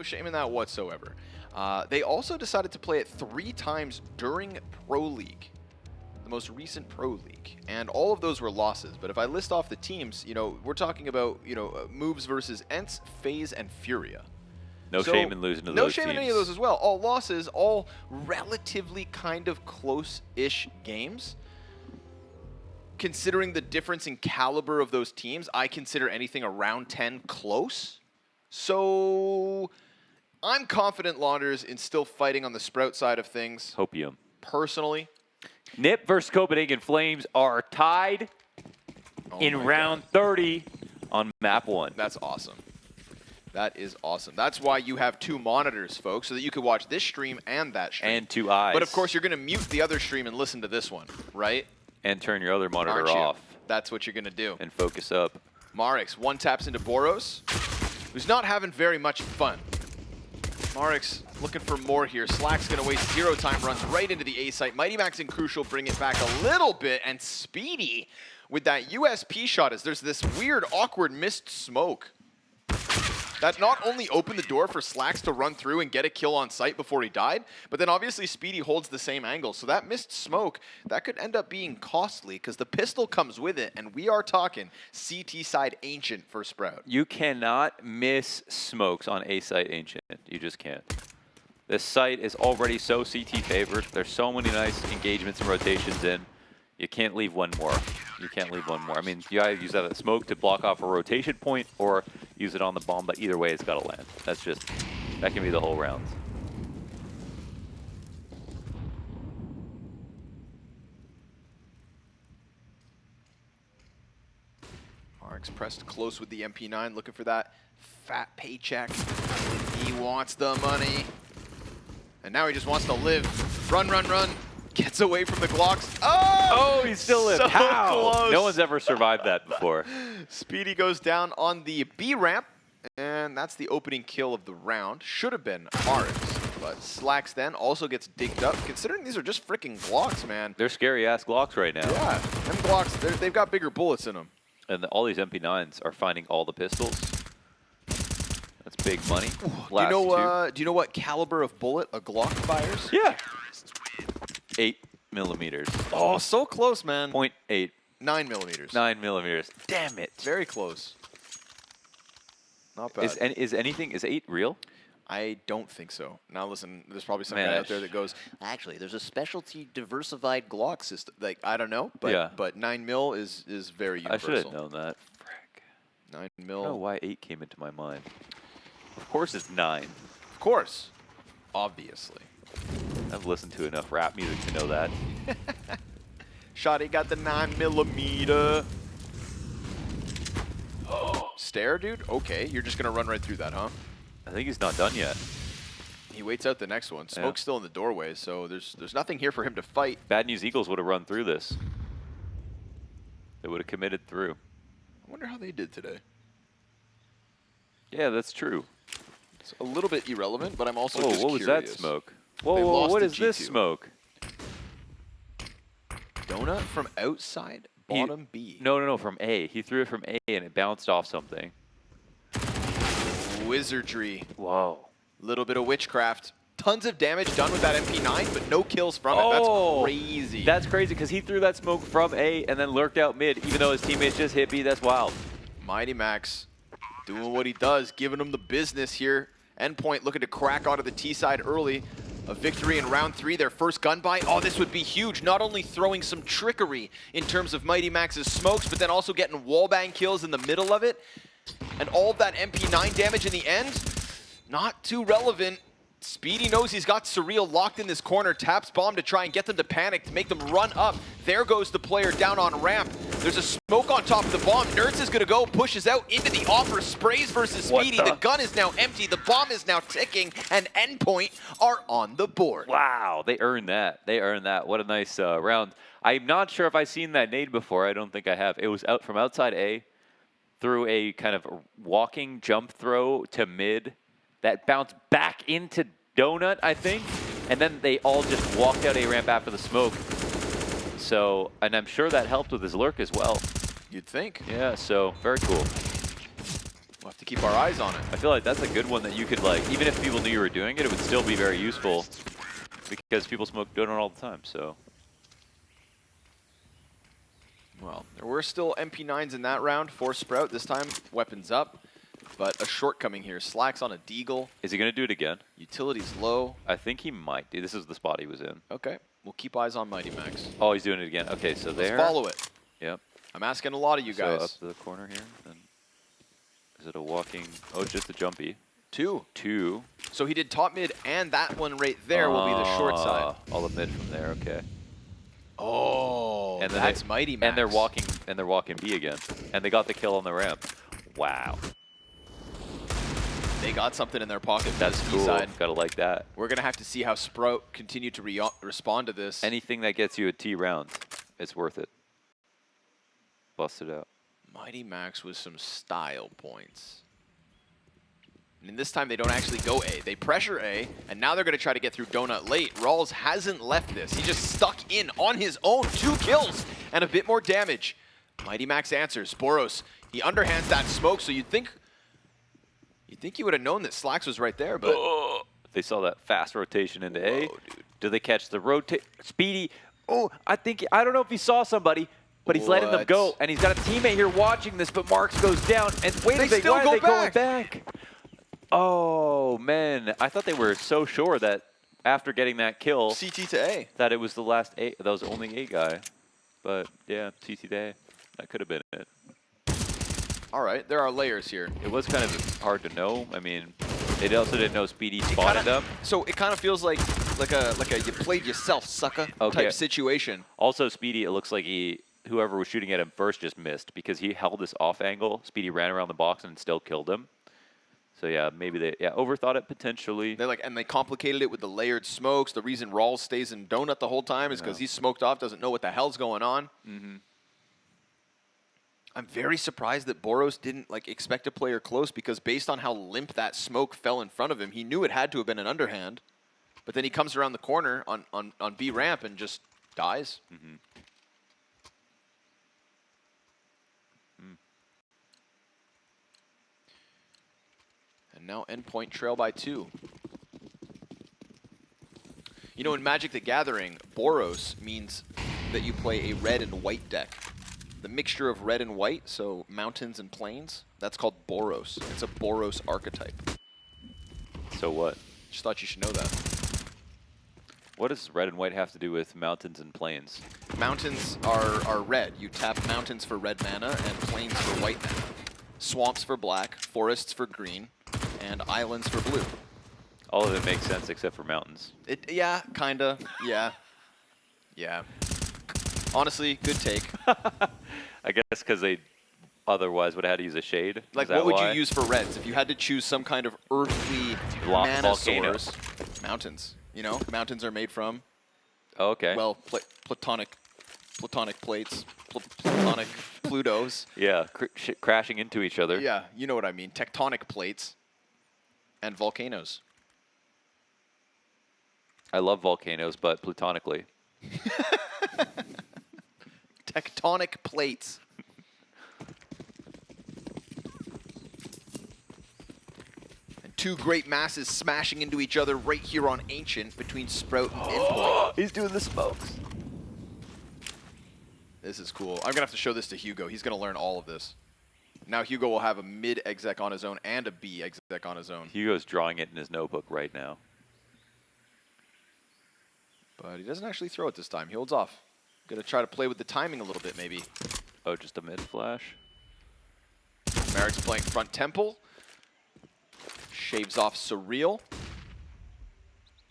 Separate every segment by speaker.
Speaker 1: No shame in that whatsoever. They also decided to play it 3 times during Pro League, the most recent Pro League, and all of those were losses. But if I list off the teams, you know, we're talking about, you know, moves versus Ents, FaZe, and Furia.
Speaker 2: No shame in losing to those teams.
Speaker 1: No shame in any of those as well. All losses, all relatively kind of close-ish games. Considering the difference in caliber of those teams, I consider anything around 10 close. So I'm confident Launders in still fighting on the Sprout side of things.
Speaker 2: Hopium. Personally. NIP versus Copenhagen Flames are tied in round 30 on map 1.
Speaker 1: That's awesome. That is awesome. That's why you have 2 monitors, folks, so that you could watch this stream and that stream.
Speaker 2: And 2 eyes.
Speaker 1: But of course, you're going to mute the other stream and listen to this one, right?
Speaker 2: And turn your other monitor off.
Speaker 1: That's what you're going to do.
Speaker 2: And focus up.
Speaker 1: Marix one taps into Boros, who's not having very much fun. Marix looking for more here. slaxz going to waste 0 time, runs right into the A site. MiGHTYMAX and Crucial bring it back a little bit, and Spiidi with that USP shot as there's this weird, awkward missed smoke that not only opened the door for slaxz to run through and get a kill on site before he died, but then obviously Spiidi holds the same angle. So that missed smoke, that could end up being costly because the pistol comes with it, and we are talking CT side Ancient for Sprout.
Speaker 2: You cannot miss smokes on A site Ancient. You just can't. This site is already so CT favored. There's so many nice engagements and rotations in. You can't leave one more. You can't leave one more. I mean, you either use that smoke to block off a rotation point or use it on the bomb, but either way, it's got to land. That's just, that can be the whole round.
Speaker 1: Marix pressed close with the MP9, looking for that fat paycheck. He wants the money. And now he just wants to live. Run, run, run. Gets away from the Glocks. Oh,
Speaker 2: he still lived.
Speaker 1: So
Speaker 2: How?
Speaker 1: close.
Speaker 2: No one's ever survived that before.
Speaker 1: Spiidi goes down on the B ramp, and that's the opening kill of the round. Should have been Marix, but slaxz then also gets digged up. Considering these are just freaking Glocks, man.
Speaker 2: They're scary-ass Glocks right now.
Speaker 1: Yeah, them Glocks, they've got bigger bullets in them. And
Speaker 2: all these MP9s are finding all the pistols. That's big money.
Speaker 1: Do you know what caliber of bullet a Glock fires?
Speaker 2: Yeah. 8 millimeters.
Speaker 1: Oh, so close, man.
Speaker 2: 0.8.
Speaker 1: 9 millimeters.
Speaker 2: 9 millimeters. Damn it.
Speaker 1: Very close. Not bad.
Speaker 2: Is 8 real?
Speaker 1: I don't think so. Now listen, there's probably some guy out there that goes, actually, there's a specialty diversified Glock system. Like, I don't know, but
Speaker 2: yeah.
Speaker 1: But 9 mil is very universal.
Speaker 2: I should have known that. Frick.
Speaker 1: 9 mil.
Speaker 2: I don't know why 8 came into my mind. Of course it's 9.
Speaker 1: Of course. Obviously.
Speaker 2: I've listened to enough rap music to know that.
Speaker 1: Shotty got the 9 millimeter. Oh, Staehr, dude? Okay, you're just going to run right through that, huh?
Speaker 2: I think he's not done yet.
Speaker 1: He waits out the next one. Smoke's still in the doorway, so there's nothing here for him to fight.
Speaker 2: Bad News Eagles would have run through this. They would have committed through.
Speaker 1: I wonder how they did today.
Speaker 2: Yeah, that's true.
Speaker 1: It's a little bit irrelevant, but I'm also just
Speaker 2: what was
Speaker 1: curious.
Speaker 2: that smoke? Whoa, what is this smoke?
Speaker 1: Donut from outside bottom B.
Speaker 2: No, from A. He threw it from A and it bounced off something.
Speaker 1: Wizardry.
Speaker 2: Whoa.
Speaker 1: Little bit of witchcraft. Tons of damage done with that MP9, but no kills from it. That's crazy.
Speaker 2: That's crazy because he threw that smoke from A and then lurked out mid, even though his teammates just hit B. That's wild.
Speaker 1: MiGHTYMAX doing what he does, giving him the business here. Endpoint looking to crack onto the T side early. A victory in round 3, their first gun buy. Oh, this would be huge. Not only throwing some trickery in terms of MiGHTYMAX's smokes, but then also getting wallbang kills in the middle of it. And all of that MP9 damage in the end, not too relevant. Spiidi knows he's got Surreal locked in this corner, taps bomb to try and get them to panic, to make them run up. There goes the player down on ramp. There's a smoke on top of the bomb. Nertz is going to go, pushes out into the offer, sprays versus Spiidi. The gun is now empty, the bomb is now ticking, and Endpoint are on the board.
Speaker 2: Wow, they earned that. They earned that. What a nice round. I'm not sure if I've seen that nade before. I don't think I have. It was out from outside A, through a kind of walking jump throw to mid, that bounced back into Donut, I think, and then they all just walked out A ramp after the smoke. So, and I'm sure that helped with his lurk as well.
Speaker 1: You'd think.
Speaker 2: Yeah, so very cool.
Speaker 1: We'll have to keep our eyes on it.
Speaker 2: I feel like that's a good one that you could, like, even if people knew you were doing it, it would still be very useful because people smoke donut all the time, so.
Speaker 1: Well, there were still MP9s in that round for Sprout. This time, weapons up. But a shortcoming here. slaxz on a deagle.
Speaker 2: Is he going to do it again?
Speaker 1: Utility's low.
Speaker 2: I think he might do. This is the spot he was in.
Speaker 1: Okay. We'll keep eyes on MiGHTYMAX.
Speaker 2: Oh, he's doing it again. Okay, so there.
Speaker 1: Let's follow it.
Speaker 2: Yep.
Speaker 1: I'm asking a lot of you guys.
Speaker 2: So up to the corner here. Then is it a walking? Oh, just a jumpy. Two.
Speaker 1: So he did top mid, and that one right there will be the short side.
Speaker 2: All the mid from there. Okay.
Speaker 1: Oh, and that's MiGHTYMAX.
Speaker 2: And they're walking B again, and they got the kill on the ramp. Wow.
Speaker 1: They got something in their pocket.
Speaker 2: That's cool.
Speaker 1: Side.
Speaker 2: Gotta like that.
Speaker 1: We're gonna have to see how Sprout continue to respond to this.
Speaker 2: Anything that gets you a T round, it's worth it. Bust it out.
Speaker 1: MiGHTYMAX with some style points. And this time they don't actually go A. They pressure A, and now they're gonna try to get through donut late. RAALZ hasn't left this. He just stuck in on his own. 2 kills and a bit more damage. MiGHTYMAX answers. Boros, he underhands that smoke, so you'd think you would have known that slaxz was right there, but
Speaker 2: they saw that fast rotation into A.
Speaker 1: Dude.
Speaker 2: Do they catch the rotate? Spiidi. Oh, I don't know if he saw somebody, but he's letting them go, and he's got a teammate here watching this. But Marix goes down, and wait a minute, why are they going back? Oh man, I thought they were so sure that after getting that kill,
Speaker 1: CT to A,
Speaker 2: that it was the last A, that was only A guy. But yeah, CT to A, that could have been it.
Speaker 1: All right, there are layers here.
Speaker 2: It was kind of hard to know. I mean, they also didn't know Spiidi spotted them.
Speaker 1: So it kind of feels like a you played yourself, sucker type situation.
Speaker 2: Also, Spiidi, it looks like whoever was shooting at him first just missed because he held this off angle. Spiidi ran around the box and still killed him. So yeah, maybe they overthought it potentially.
Speaker 1: They complicated it with the layered smokes. The reason RAALZ stays in donut the whole time is because he's smoked off, doesn't know what the hell's going on.
Speaker 2: Mm-hmm.
Speaker 1: I'm very surprised that Boros didn't expect a player close, because based on how limp that smoke fell in front of him, he knew it had to have been an underhand. But then he comes around the corner on B ramp and just dies.
Speaker 2: Mm-hmm.
Speaker 1: And now Endpoint trail by 2. You know, in Magic the Gathering, Boros means that you play a red and white deck. The mixture of red and white, so mountains and plains, that's called Boros. It's a Boros archetype.
Speaker 2: So what?
Speaker 1: Just thought you should know that.
Speaker 2: What does red and white have to do with mountains and plains?
Speaker 1: Mountains are red. You tap mountains for red mana and plains for white mana. Swamps for black, forests for green, and islands for blue.
Speaker 2: All of it makes sense except for mountains.
Speaker 1: Yeah, kinda. Yeah. Yeah. Honestly, good take.
Speaker 2: I guess because they otherwise would have had to use a shade.
Speaker 1: What would you use for reds if you had to choose some kind of earthly mana source? Mountains. You know, mountains are made from.
Speaker 2: Oh, okay.
Speaker 1: Well, platonic plates, platonic Plutos.
Speaker 2: Yeah, crashing into each other.
Speaker 1: Yeah, you know what I mean. Tectonic plates and volcanoes.
Speaker 2: I love volcanoes, but platonically.
Speaker 1: Tectonic plates. And 2 great masses smashing into each other right here on Ancient between Sprout and Endpoint.
Speaker 2: He's doing the smokes.
Speaker 1: This is cool. I'm going to have to show this to Hugo. He's going to learn all of this. Now Hugo will have a mid exec on his own and a B exec on his own.
Speaker 2: Hugo's drawing it in his notebook right now.
Speaker 1: But he doesn't actually throw it this time. He holds off. Gonna try to play with the timing a little bit, maybe.
Speaker 2: Oh, just a mid flash.
Speaker 1: Marix playing front temple. Shaves off Surreal.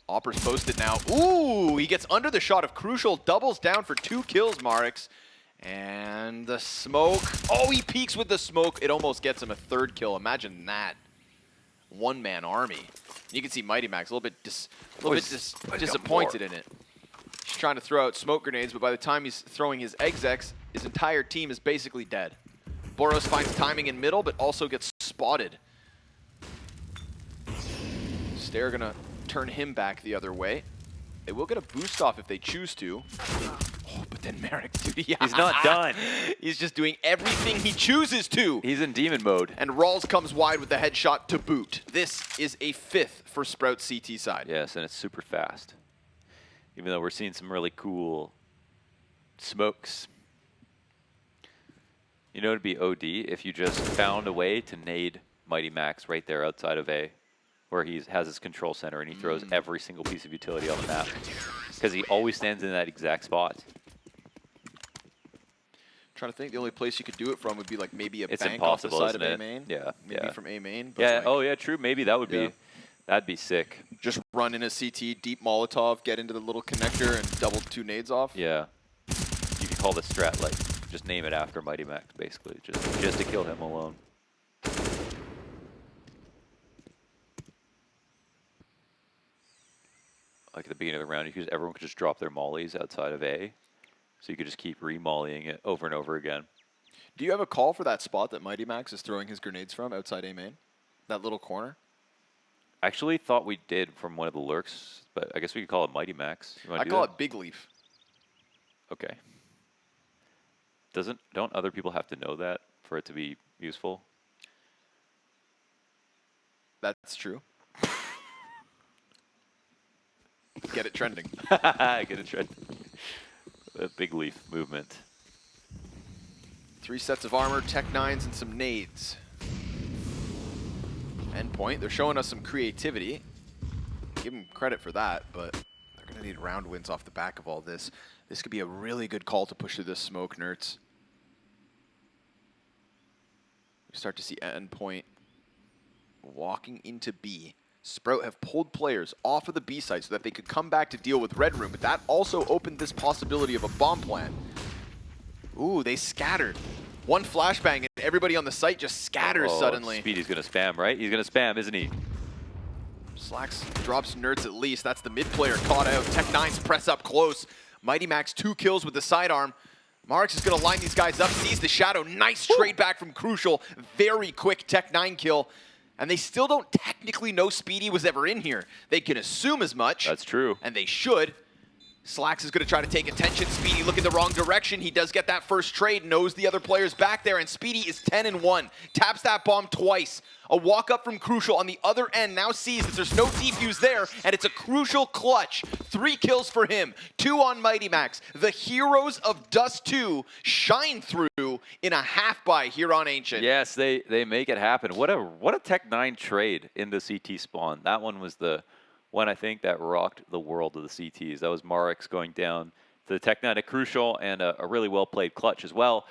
Speaker 1: Opper's posted now. Ooh, he gets under the shot of Crucial. Doubles down for 2 kills, Marix. And the smoke. Oh, he peeks with the smoke. It almost gets him a 3rd kill. Imagine that. One-man army. You can see MiGHTYMAX a little bit disappointed in it. He's trying to throw out smoke grenades, but by the time he's throwing his execs, his entire team is basically dead. Boros finds timing in middle, but also gets spotted. Staehr gonna turn him back the other way. They will get a boost off if they choose to. Oh, but But then Marix, dude,
Speaker 2: He's not done.
Speaker 1: He's just doing everything he chooses to.
Speaker 2: He's in demon mode.
Speaker 1: And RAALZ comes wide with the headshot to boot. This is a 5th for Sprout's CT side.
Speaker 2: Yes, and it's super fast. Even though we're seeing some really cool smokes. You know, it'd be OD if you just found a way to nade MiGHTYMAX right there outside of A, where he has his control center and he throws every single piece of utility on the map. Because he always stands in that exact spot.
Speaker 1: Trying to think, the only place you could do it from would be like maybe a
Speaker 2: It's
Speaker 1: bank
Speaker 2: impossible,
Speaker 1: off the side
Speaker 2: isn't
Speaker 1: of
Speaker 2: it?
Speaker 1: A main.
Speaker 2: Yeah.
Speaker 1: Maybe
Speaker 2: yeah.
Speaker 1: from A main. But
Speaker 2: Yeah.
Speaker 1: like,
Speaker 2: Oh yeah. True. Maybe that would be. That'd be sick.
Speaker 1: just run in a CT, deep Molotov, get into the little connector, and double 2 nades off.
Speaker 2: Yeah. You could call the strat like just name it after MiGHTYMAX, basically, just to kill him alone. Like at the beginning of the round, everyone could just drop their mollies outside of A, so you could just keep re-mollying it over and over again.
Speaker 1: Do you have a call for that spot that MiGHTYMAX is throwing his grenades from outside A main? That little corner?
Speaker 2: I actually thought we did from one of the lurks, but I guess we could call it MiGHTYMAX.
Speaker 1: I call it Big Leaf.
Speaker 2: Okay. Don't other people have to know that for it to be useful?
Speaker 1: That's true. Get it trending.
Speaker 2: Get it trending. The Big Leaf movement.
Speaker 1: 3 sets of armor, Tech 9s, and some nades. Endpoint, they're showing us some creativity. Give them credit for that, but they're going to need round wins off the back of all this. This could be a really good call to push through this smoke, Nertz. We start to see Endpoint walking into B. Sprout have pulled players off of the B side so that they could come back to deal with Red Room, but that also opened this possibility of a bomb plant. Ooh, they scattered. One flashbang and everybody on the site just scatters suddenly.
Speaker 2: Spiidi's gonna spam, right? He's gonna spam, isn't he?
Speaker 1: slaxz drops Nertz at least. That's the mid player caught out. Tech 9s press up close. MiGHTYMAX 2 kills with the sidearm. Marix is gonna line these guys up, sees the shadow. Nice trade back from Crucial. Very quick Tech 9 kill. And they still don't technically know Spiidi was ever in here. They can assume as much.
Speaker 2: That's true.
Speaker 1: And they should. slaxz is going to try to take attention. Spiidi looking the wrong direction. He does get that first trade, knows the other player's back there, and Spiidi is 10-1. Taps that bomb twice. A walk up from Crucial on the other end now sees that there's no defuse there, and it's a Crucial clutch. 3 kills for him, 2 on MiGHTYMAX. The heroes of Dust 2 shine through in a half buy here on Ancient.
Speaker 2: Yes, they make it happen. What a Tech 9 trade in the CT spawn. That one was the one I think that rocked the world of the CTs. That was Marix going down to the Tech 9 at Crucial, and a really well-played clutch as well.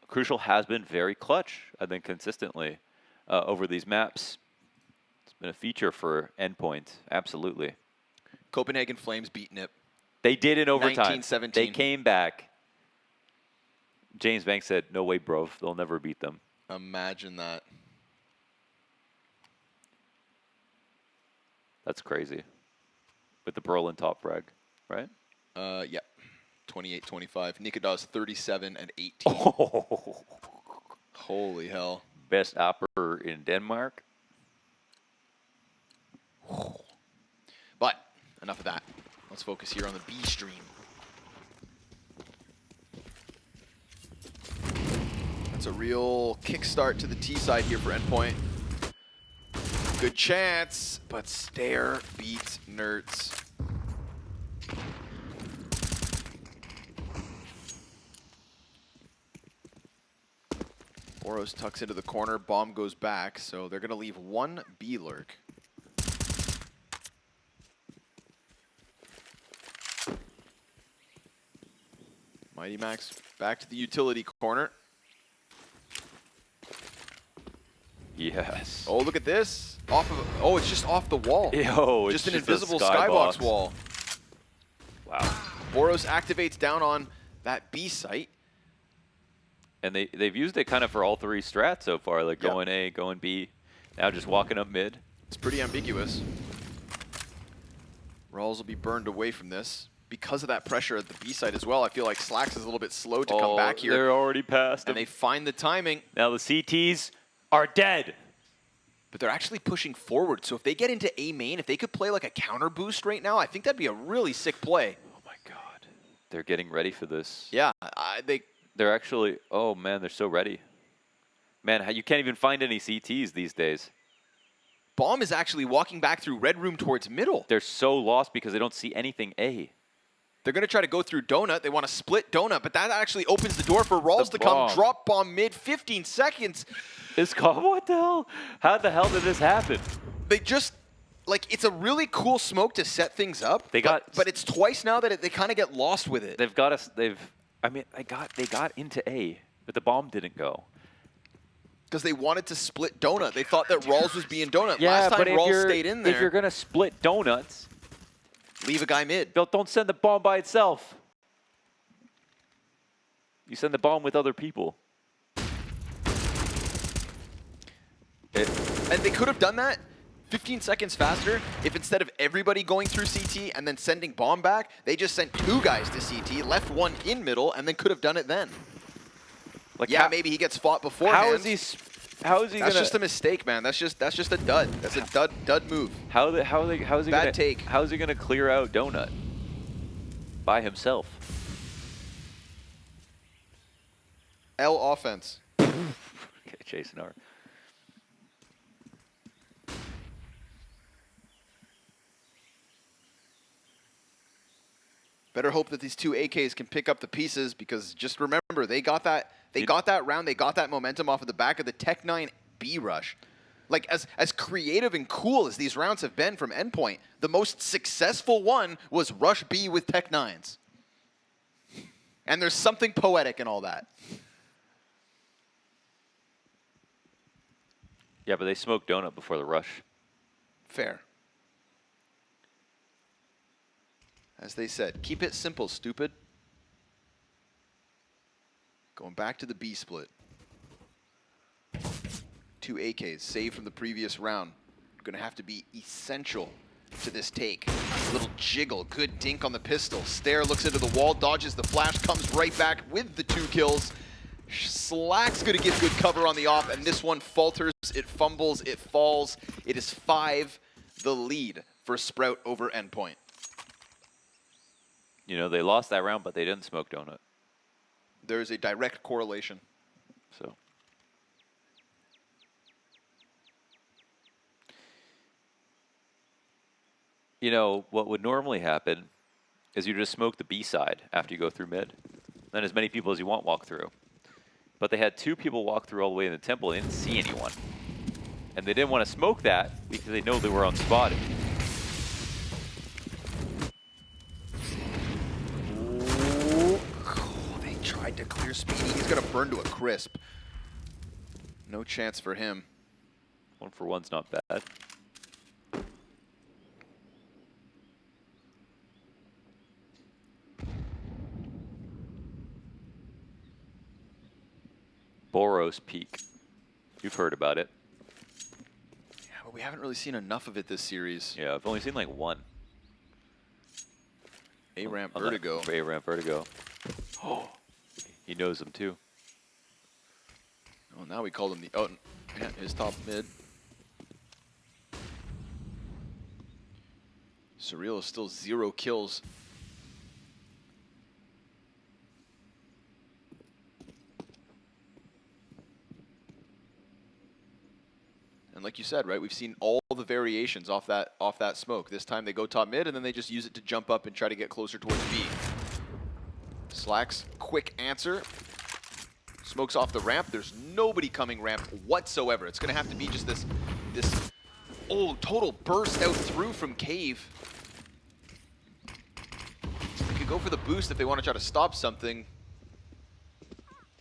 Speaker 2: Crucial has been very clutch, I think, consistently over these maps. It's been a feature for Endpoint, absolutely.
Speaker 1: Copenhagen Flames beat NIP.
Speaker 2: They did in overtime.
Speaker 1: 19-17.
Speaker 2: They came back. James Banks said, "No way, bro. They'll never beat them."
Speaker 1: Imagine that.
Speaker 2: That's crazy. With the Berlin top frag, right?
Speaker 1: Yeah. 28-25. Nikodas 37 and 18.
Speaker 2: Oh.
Speaker 1: Holy hell.
Speaker 2: Best upper in Denmark.
Speaker 1: But enough of that. Let's focus here on the B stream. That's a real kickstart to the T side here for Endpoint. Good chance, but Staehr beats Nertz. Boros tucks into the corner, bomb goes back, so they're gonna leave 1 B lurk. MiGHTYMAX back to the utility corner.
Speaker 2: Yes.
Speaker 1: Oh, look at this. Oh, it's just off the wall.
Speaker 2: Yo, it's
Speaker 1: just an
Speaker 2: just a
Speaker 1: invisible
Speaker 2: skybox.
Speaker 1: skybox wall.
Speaker 2: Wow.
Speaker 1: Boros activates down on that B site.
Speaker 2: And they've used it kind of for all 3 strats so far, like going A, going B, now just walking up mid.
Speaker 1: It's pretty ambiguous. RAALZ will be burned away from this. Because of that pressure at the B side as well, I feel like slaxz is a little bit slow to come back here.
Speaker 2: They're already past
Speaker 1: And
Speaker 2: them.
Speaker 1: they find the timing.
Speaker 2: Now the CTs are dead.
Speaker 1: But they're actually pushing forward. So if they get into A main, if they could play like a counter boost right now, I think that'd be a really sick play.
Speaker 2: Oh my god. They're getting ready for this.
Speaker 1: Yeah,
Speaker 2: They're actually, oh man, they're so ready. Man, you can't even find any CTs these days.
Speaker 1: Bomb is actually walking back through red room towards middle.
Speaker 2: They're so lost because they don't see anything A.
Speaker 1: They're going to try to go through donut. They want to split donut, but that actually opens the door for RAALZ to come. Drop bomb mid, 15 seconds.
Speaker 2: It's called, what the hell? How the hell did this happen?
Speaker 1: They just, like, it's a really cool smoke to set things up. But it's twice now that they kind of get lost with it.
Speaker 2: They've got us, I mean, they got into A, but the bomb didn't go.
Speaker 1: Because they wanted to split donut. They thought that RAALZ was being donut.
Speaker 2: Yeah,
Speaker 1: Last time
Speaker 2: but
Speaker 1: RAALZ stayed in there.
Speaker 2: If you're going to split donuts,
Speaker 1: leave a guy mid.
Speaker 2: Don't send the bomb by itself. You send the bomb with other people.
Speaker 1: And they could have done that 15 seconds faster if instead of everybody going through CT and then sending bomb back, they just sent 2 guys to CT, left 1 in middle, and then could have done it then. Like, yeah, maybe he gets fought beforehand.
Speaker 2: How is he
Speaker 1: That's just a mistake, man. That's just a dud. That's a dud move.
Speaker 2: How is he
Speaker 1: Bad take.
Speaker 2: How is he gonna clear out donut by himself?
Speaker 1: L offense.
Speaker 2: Okay, Jason R.
Speaker 1: Better hope that these 2 AKs can pick up the pieces, because just remember, they got that round, they got that momentum off of the back of the Tech 9 B rush. Like, as creative and cool as these rounds have been from Endpoint, the most successful one was Rush B with Tech 9s. And there's something poetic in all that.
Speaker 2: Yeah, but they smoked donut before the rush.
Speaker 1: Fair. As they said, keep it simple, stupid. Going back to the B split. 2 AKs saved from the previous round. Going to have to be essential to this take. Little jiggle, good dink on the pistol. Staehr looks into the wall, dodges the flash, comes right back with the 2 kills. slaxz going to give good cover on the op, and this one falters, it fumbles, it falls. It is 5 the lead for Sprout over Endpoint.
Speaker 2: You know, they lost that round, but they didn't smoke donut.
Speaker 1: There's a direct correlation.
Speaker 2: So. You know, what would normally happen is you just smoke the B side after you go through mid. Then as many people as you want walk through. But they had 2 people walk through all the way in the temple. They didn't see anyone. And they didn't want to smoke that because they know they were unspotted.
Speaker 1: They tried to clear Spiidi. He's going to burn to a crisp. No chance for him.
Speaker 2: 1 for 1's not bad. Boros peak. You've heard about it.
Speaker 1: Yeah, but we haven't really seen enough of it this series.
Speaker 2: Yeah, I've only seen like 1.
Speaker 1: A-ramp vertigo.
Speaker 2: A-ramp vertigo. Oh, he knows them too.
Speaker 1: Oh, now we called him the... Oh, yeah, his top mid. Surreal is still 0 kills. And like you said, right, we've seen all the variations off that smoke. This time they go top mid, and then they just use it to jump up and try to get closer towards B. slaxz, quick answer. Smokes off the ramp. There's nobody coming ramp whatsoever. It's going to have to be just this total burst out through from cave. They could go for the boost if they want to try to stop something.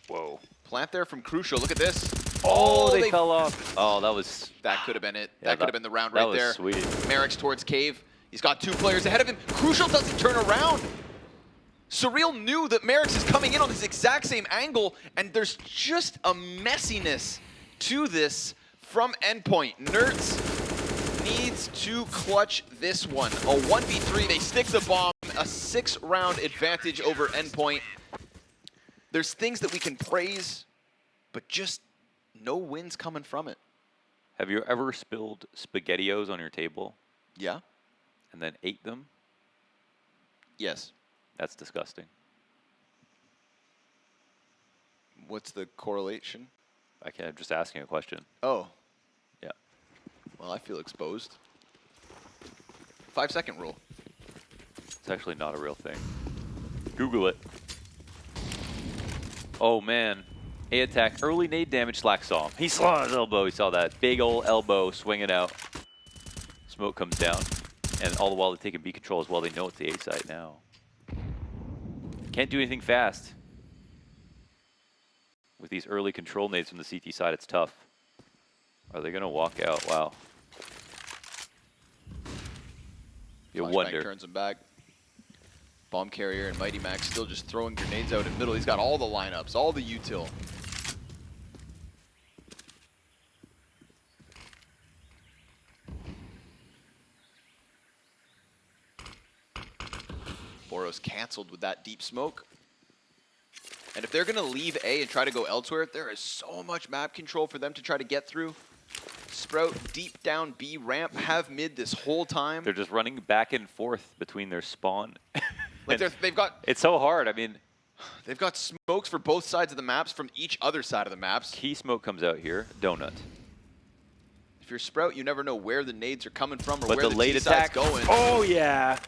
Speaker 1: Whoa. Plant there from Crucial. Look at this.
Speaker 2: Oh, they fell off. Oh,
Speaker 1: that could have been it.
Speaker 2: Yeah,
Speaker 1: that could have been the round right there.
Speaker 2: That was sweet.
Speaker 1: Marix towards cave. He's got 2 players ahead of him. Crucial doesn't turn around. Surreal knew that Marix is coming in on his exact same angle, and there's just a messiness to this from Endpoint. Nertz needs to clutch this one. A 1v3, they stick the bomb, a 6-round advantage over Endpoint. There's things that we can praise, but just no wins coming from it.
Speaker 2: Have you ever spilled SpaghettiOs on your table?
Speaker 1: Yeah.
Speaker 2: And then ate them?
Speaker 1: Yes.
Speaker 2: That's disgusting.
Speaker 1: What's the correlation?
Speaker 2: I'm just asking a question.
Speaker 1: Oh.
Speaker 2: Yeah.
Speaker 1: Well, I feel exposed. 5-second rule.
Speaker 2: It's actually not a real thing. Google it. Oh man. A attack, early nade damage, slaxz saw him. He saw his elbow, he saw that big old elbow swinging out. Smoke comes down, and all the while they're taking B control as well. They know it's the A side now. Can't do anything fast. With these early control nades from the CT side, it's tough. Are they gonna walk out? Wow. You
Speaker 1: Flashbang
Speaker 2: wonder.
Speaker 1: turns him back. Bomb carrier and MiGHTYMAX still just throwing grenades out in middle. He's got all the lineups, all the util. Boros canceled with that deep smoke. And if they're going to leave A and try to go elsewhere, there is so much map control for them to try to get through. Sprout deep down B ramp, have mid this whole time.
Speaker 2: They're just running back and forth between their spawn.
Speaker 1: Like they've got...
Speaker 2: It's so hard. I mean...
Speaker 1: They've got smokes for both sides of the maps from each other side of the maps.
Speaker 2: Key smoke comes out here. Donut.
Speaker 1: If you're Sprout, you never know where the nades are coming from or
Speaker 2: But
Speaker 1: where
Speaker 2: the
Speaker 1: the
Speaker 2: late
Speaker 1: T-side's
Speaker 2: attack
Speaker 1: going.
Speaker 2: Oh, yeah.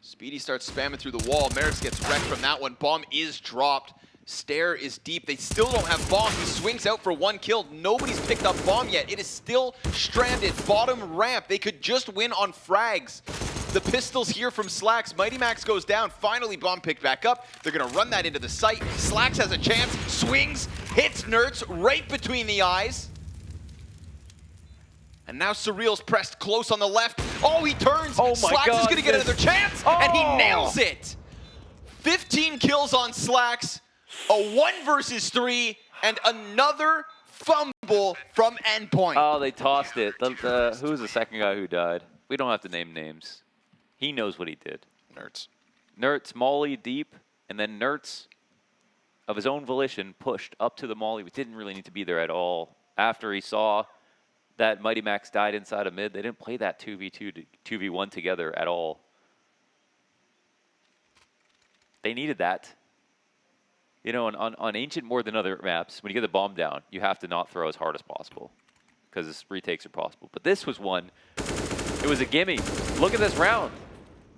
Speaker 1: Spiidi starts spamming through the wall. Marix gets wrecked from that one. Bomb is dropped. Staehr is deep. They still don't have bomb. He swings out for 1 kill. Nobody's picked up bomb yet. It is still stranded. Bottom ramp. They could just win on frags. The pistols here from slaxz. MiGHTYMAX goes down. Finally, bomb picked back up. They're going to run that into the site. slaxz has a chance. Swings. Hits Nertz right between the eyes. And now Surreal's pressed close on the left. Oh, he turns.
Speaker 2: Oh my
Speaker 1: slaxz
Speaker 2: God,
Speaker 1: is going to get another chance.
Speaker 2: Oh.
Speaker 1: And he nails it. 15 kills on slaxz. A 1 versus 3. And another fumble from Endpoint.
Speaker 2: Oh, they tossed it. Who was the second guy who died? We don't have to name names. He knows what he did.
Speaker 1: Nertz.
Speaker 2: Nertz, Molly deep, and then Nertz, of his own volition, pushed up to the Molly, but didn't really need to be there at all. After he saw that MiGHTYMAX died inside of mid, they didn't play that 2v2, 2v1 together at all. They needed that. You know, on Ancient more than other maps, when you get the bomb down, you have to not throw as hard as possible because retakes are possible. But this was one, it was a gimme. Look at this round.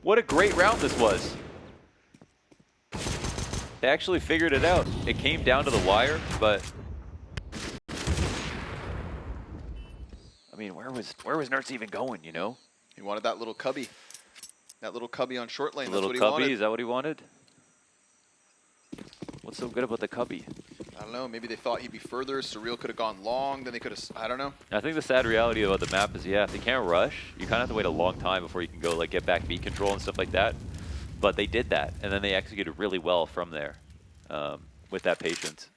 Speaker 2: What a great round this was. They actually figured it out. It came down to the wire, but I mean, where was Nertz even going, you know?
Speaker 1: He wanted that little cubby. That little cubby on short lane.
Speaker 2: Little
Speaker 1: That's what he
Speaker 2: cubby,
Speaker 1: wanted.
Speaker 2: is that what he wanted? What's so good about the cubby?
Speaker 1: I don't know. Maybe they thought he'd be further. Surreal could have gone long. Then they could have... I don't know.
Speaker 2: I think the sad reality about the map is, yeah, if they can't rush, you kind of have to wait a long time before you can go like get back beat control and stuff like that. But they did that, and then they executed really well from there with that patience.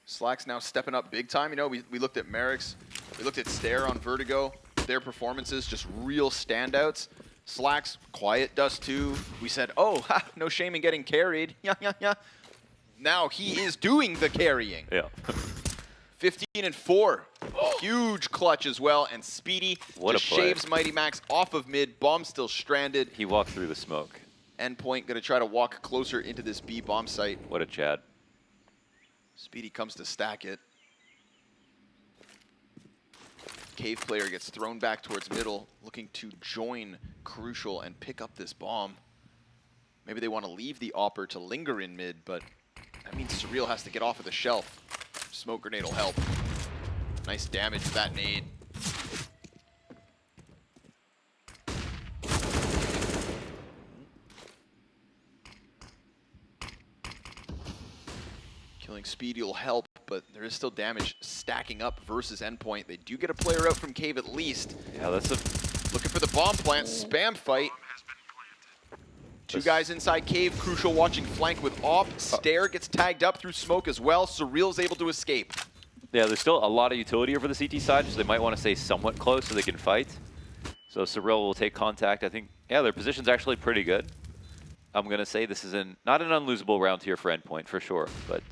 Speaker 1: slaxz now stepping up big time. You know, we looked at Marix. We looked at Staehr on Vertigo. Their performances, just real standouts. slaxz, quiet Dust 2. We said, oh, ha, no shame in getting carried. Yeah. Now he is doing the carrying.
Speaker 2: Yeah.
Speaker 1: 15-4. Huge clutch as well. And Spiidi just shaves MiGHTYMAX off of mid. Bomb still stranded.
Speaker 2: He walked through the smoke.
Speaker 1: Endpoint going to try to walk closer into this B bomb site.
Speaker 2: What a Chad.
Speaker 1: Spiidi comes to stack it. Cave player gets thrown back towards middle, looking to join Crucial and pick up this bomb. Maybe they want to leave the Opper to linger in mid, but that means Surreal has to get off of the shelf. Smoke grenade will help. Nice damage with that nade. Killing Spiidi will help, but there is still damage stacking up versus Endpoint. They do get a player out from Cave at least.
Speaker 2: Yeah, that's a...
Speaker 1: Looking for the bomb plant, spam fight. Two guys inside Cave, Crucial watching flank with Op. Staehr gets tagged up through smoke as well. Surreal's able to escape.
Speaker 2: Yeah, there's still a lot of utility over the CT side, so they might want to stay somewhat close so they can fight. So Surreal will take contact. I think, yeah, their position's actually pretty good. I'm going to say this is not an unlosable round here for Endpoint, for sure, but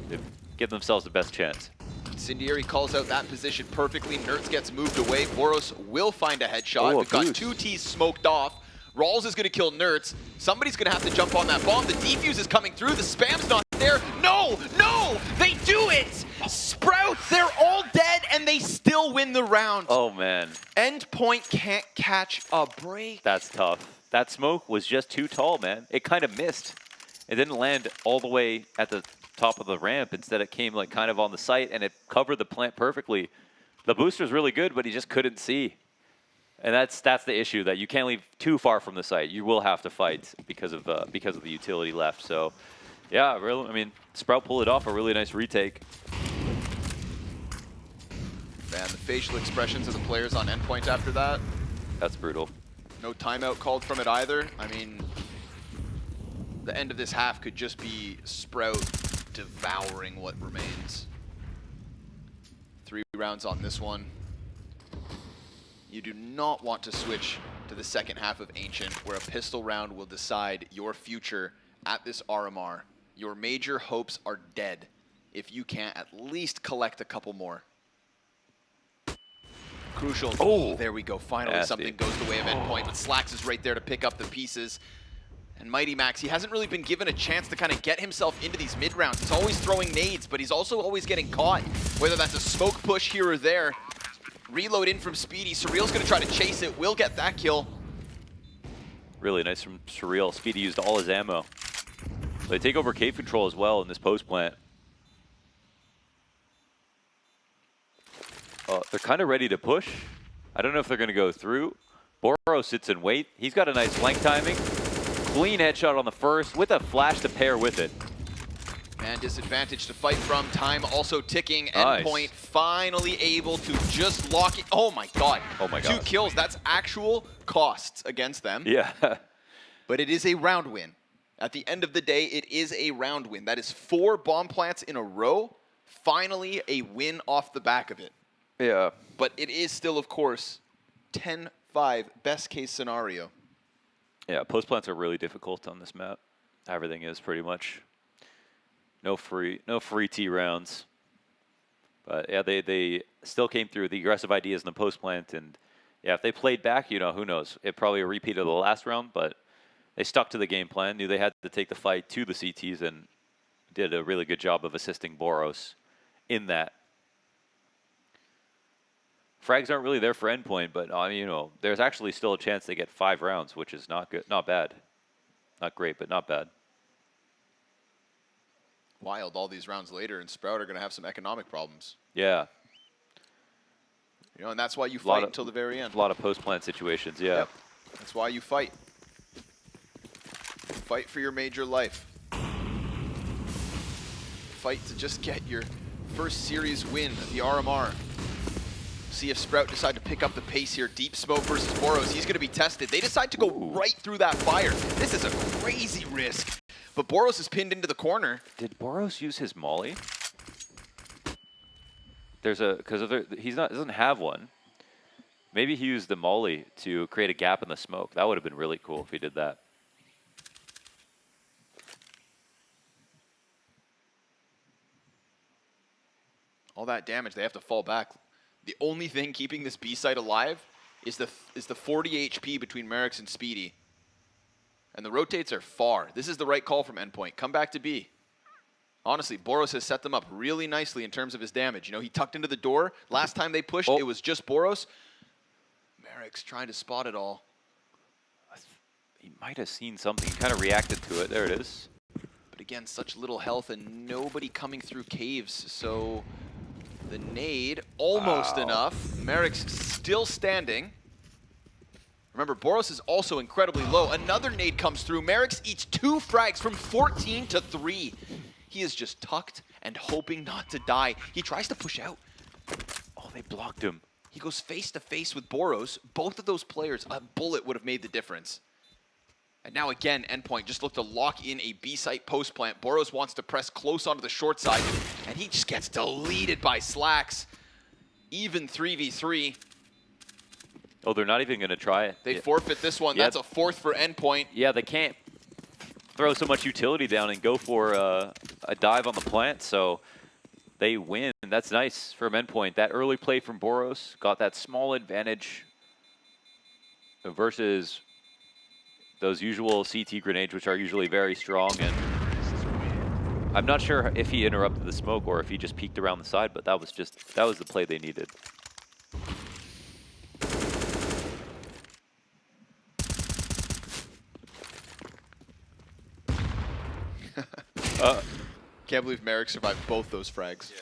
Speaker 2: they've given themselves the best chance.
Speaker 1: Incendiary calls out that position perfectly. Nertz gets moved away. Boros will find a headshot.
Speaker 2: Oh,
Speaker 1: We've got 2 Ts smoked off. RAALZ is going to kill Nertz. Somebody's going to have to jump on that bomb. The defuse is coming through. The spam's not Staehr. No, no, they do it. Sprout, they're all dead, and they still win the round.
Speaker 2: Oh, man.
Speaker 1: Endpoint can't catch a break.
Speaker 2: That's tough. That smoke was just too tall, man. It kind of missed. It didn't land all the way at the top of the ramp. Instead, it came like kind of on the site, and it covered the plant perfectly. The booster's really good, but he just couldn't see. And that's the issue, that you can't leave too far from the site. You will have to fight because of the utility left. So, yeah, really, I mean, Sprout pulled it off, a really nice retake.
Speaker 1: Man, the facial expressions of the players on Endpoint after that.
Speaker 2: That's brutal.
Speaker 1: No timeout called from it either. I mean, the end of this half could just be Sprout devouring what remains. 3 rounds on this one. You do not want to switch to the second half of Ancient, where a pistol round will decide your future at this RMR. Your major hopes are dead if you can't at least collect a couple more. Crucial. Oh, there we go. Finally,
Speaker 2: nasty.
Speaker 1: something goes the way of Endpoint, but slaxz is right there to pick up the pieces. And MiGHTYMAX, he hasn't really been given a chance to kind of get himself into these mid rounds. He's always throwing nades, but he's also always getting caught, whether that's a smoke push here or there. Reload in from Spiidi. Surreal's going to try to chase it. Will get that kill.
Speaker 2: Really nice from Surreal. Spiidi used all his ammo. They take over cave control as well in this post plant. They're kind of ready to push. I don't know if they're going to go through. Boros sits and wait. He's got a nice flank timing. Clean headshot on the first with a flash to pair with it.
Speaker 1: Man, disadvantage to fight from. Time also ticking.
Speaker 2: Nice.
Speaker 1: Endpoint finally able to just lock it. Oh my god.
Speaker 2: Oh my god.
Speaker 1: 2 kills. That's actual costs against them.
Speaker 2: Yeah.
Speaker 1: But it is a round win. At the end of the day, it is a round win. That is 4 bomb plants in a row. Finally, a win off the back of it.
Speaker 2: Yeah.
Speaker 1: But it is still, of course, 10-5, best case scenario.
Speaker 2: Yeah, post plants are really difficult on this map. Everything is pretty much. No free T rounds. But yeah, they still came through the aggressive ideas in the post plant, and yeah, if they played back, you know, who knows? It probably a repeat of the last round, but they stuck to the game plan, knew they had to take the fight to the CTs, and did a really good job of assisting Boros in that. Frags aren't really there for Endpoint, but you know, there's actually still a chance they get 5 rounds, which is not good, not bad, not great, but not bad.
Speaker 1: Wild, all these rounds later, and Sprout are going to have some economic problems.
Speaker 2: Yeah.
Speaker 1: You know, and that's why you fight until the very end.
Speaker 2: A lot of post-plant situations, yeah.
Speaker 1: Yep. That's why you fight. Fight for your major life. Fight to just get your first series win at the RMR. See if Sprout decide to pick up the pace here. Deep smoke versus Boros. He's going to be tested. They decide to go right through that fire. This is a crazy risk. But Boros is pinned into the corner.
Speaker 2: Did Boros use his molly? Because he doesn't have one. Maybe he used the molly to create a gap in the smoke. That would have been really cool if he did that.
Speaker 1: All that damage, they have to fall back. The only thing keeping this B site alive is the 40 HP between Marix and Spiidi. And the rotates are far. This is the right call from Endpoint. Come back to B. Honestly, Boros has set them up really nicely in terms of his damage. You know, he tucked into the door. Last time they pushed, it was just Boros. Marix trying to spot it all.
Speaker 2: He might have seen something. He kind of reacted to it. There it is.
Speaker 1: But again, such little health and nobody coming through caves. So the nade, almost enough. Marix still standing. Remember, Boros is also incredibly low. Another nade comes through. Marix eats 2 frags from 14 to 3. He is just tucked and hoping not to die. He tries to push out.
Speaker 2: Oh, they blocked him.
Speaker 1: He goes face to face with Boros. Both of those players, a bullet would have made the difference. And now again, Endpoint just looked to lock in a B-site post plant. Boros wants to press close onto the short side, and he just gets deleted by slaxz. Even 3v3.
Speaker 2: Oh, they're not even going to try it.
Speaker 1: They forfeit this one. That's a 4th for Endpoint.
Speaker 2: Yeah, they can't throw so much utility down and go for a dive on the plant, so they win. That's nice from Endpoint. That early play from Boros got that small advantage versus those usual CT grenades, which are usually very strong. And I'm not sure if he interrupted the smoke or if he just peeked around the side, but that was the play they needed.
Speaker 1: Can't believe Marix survived both those frags.
Speaker 2: Yeah.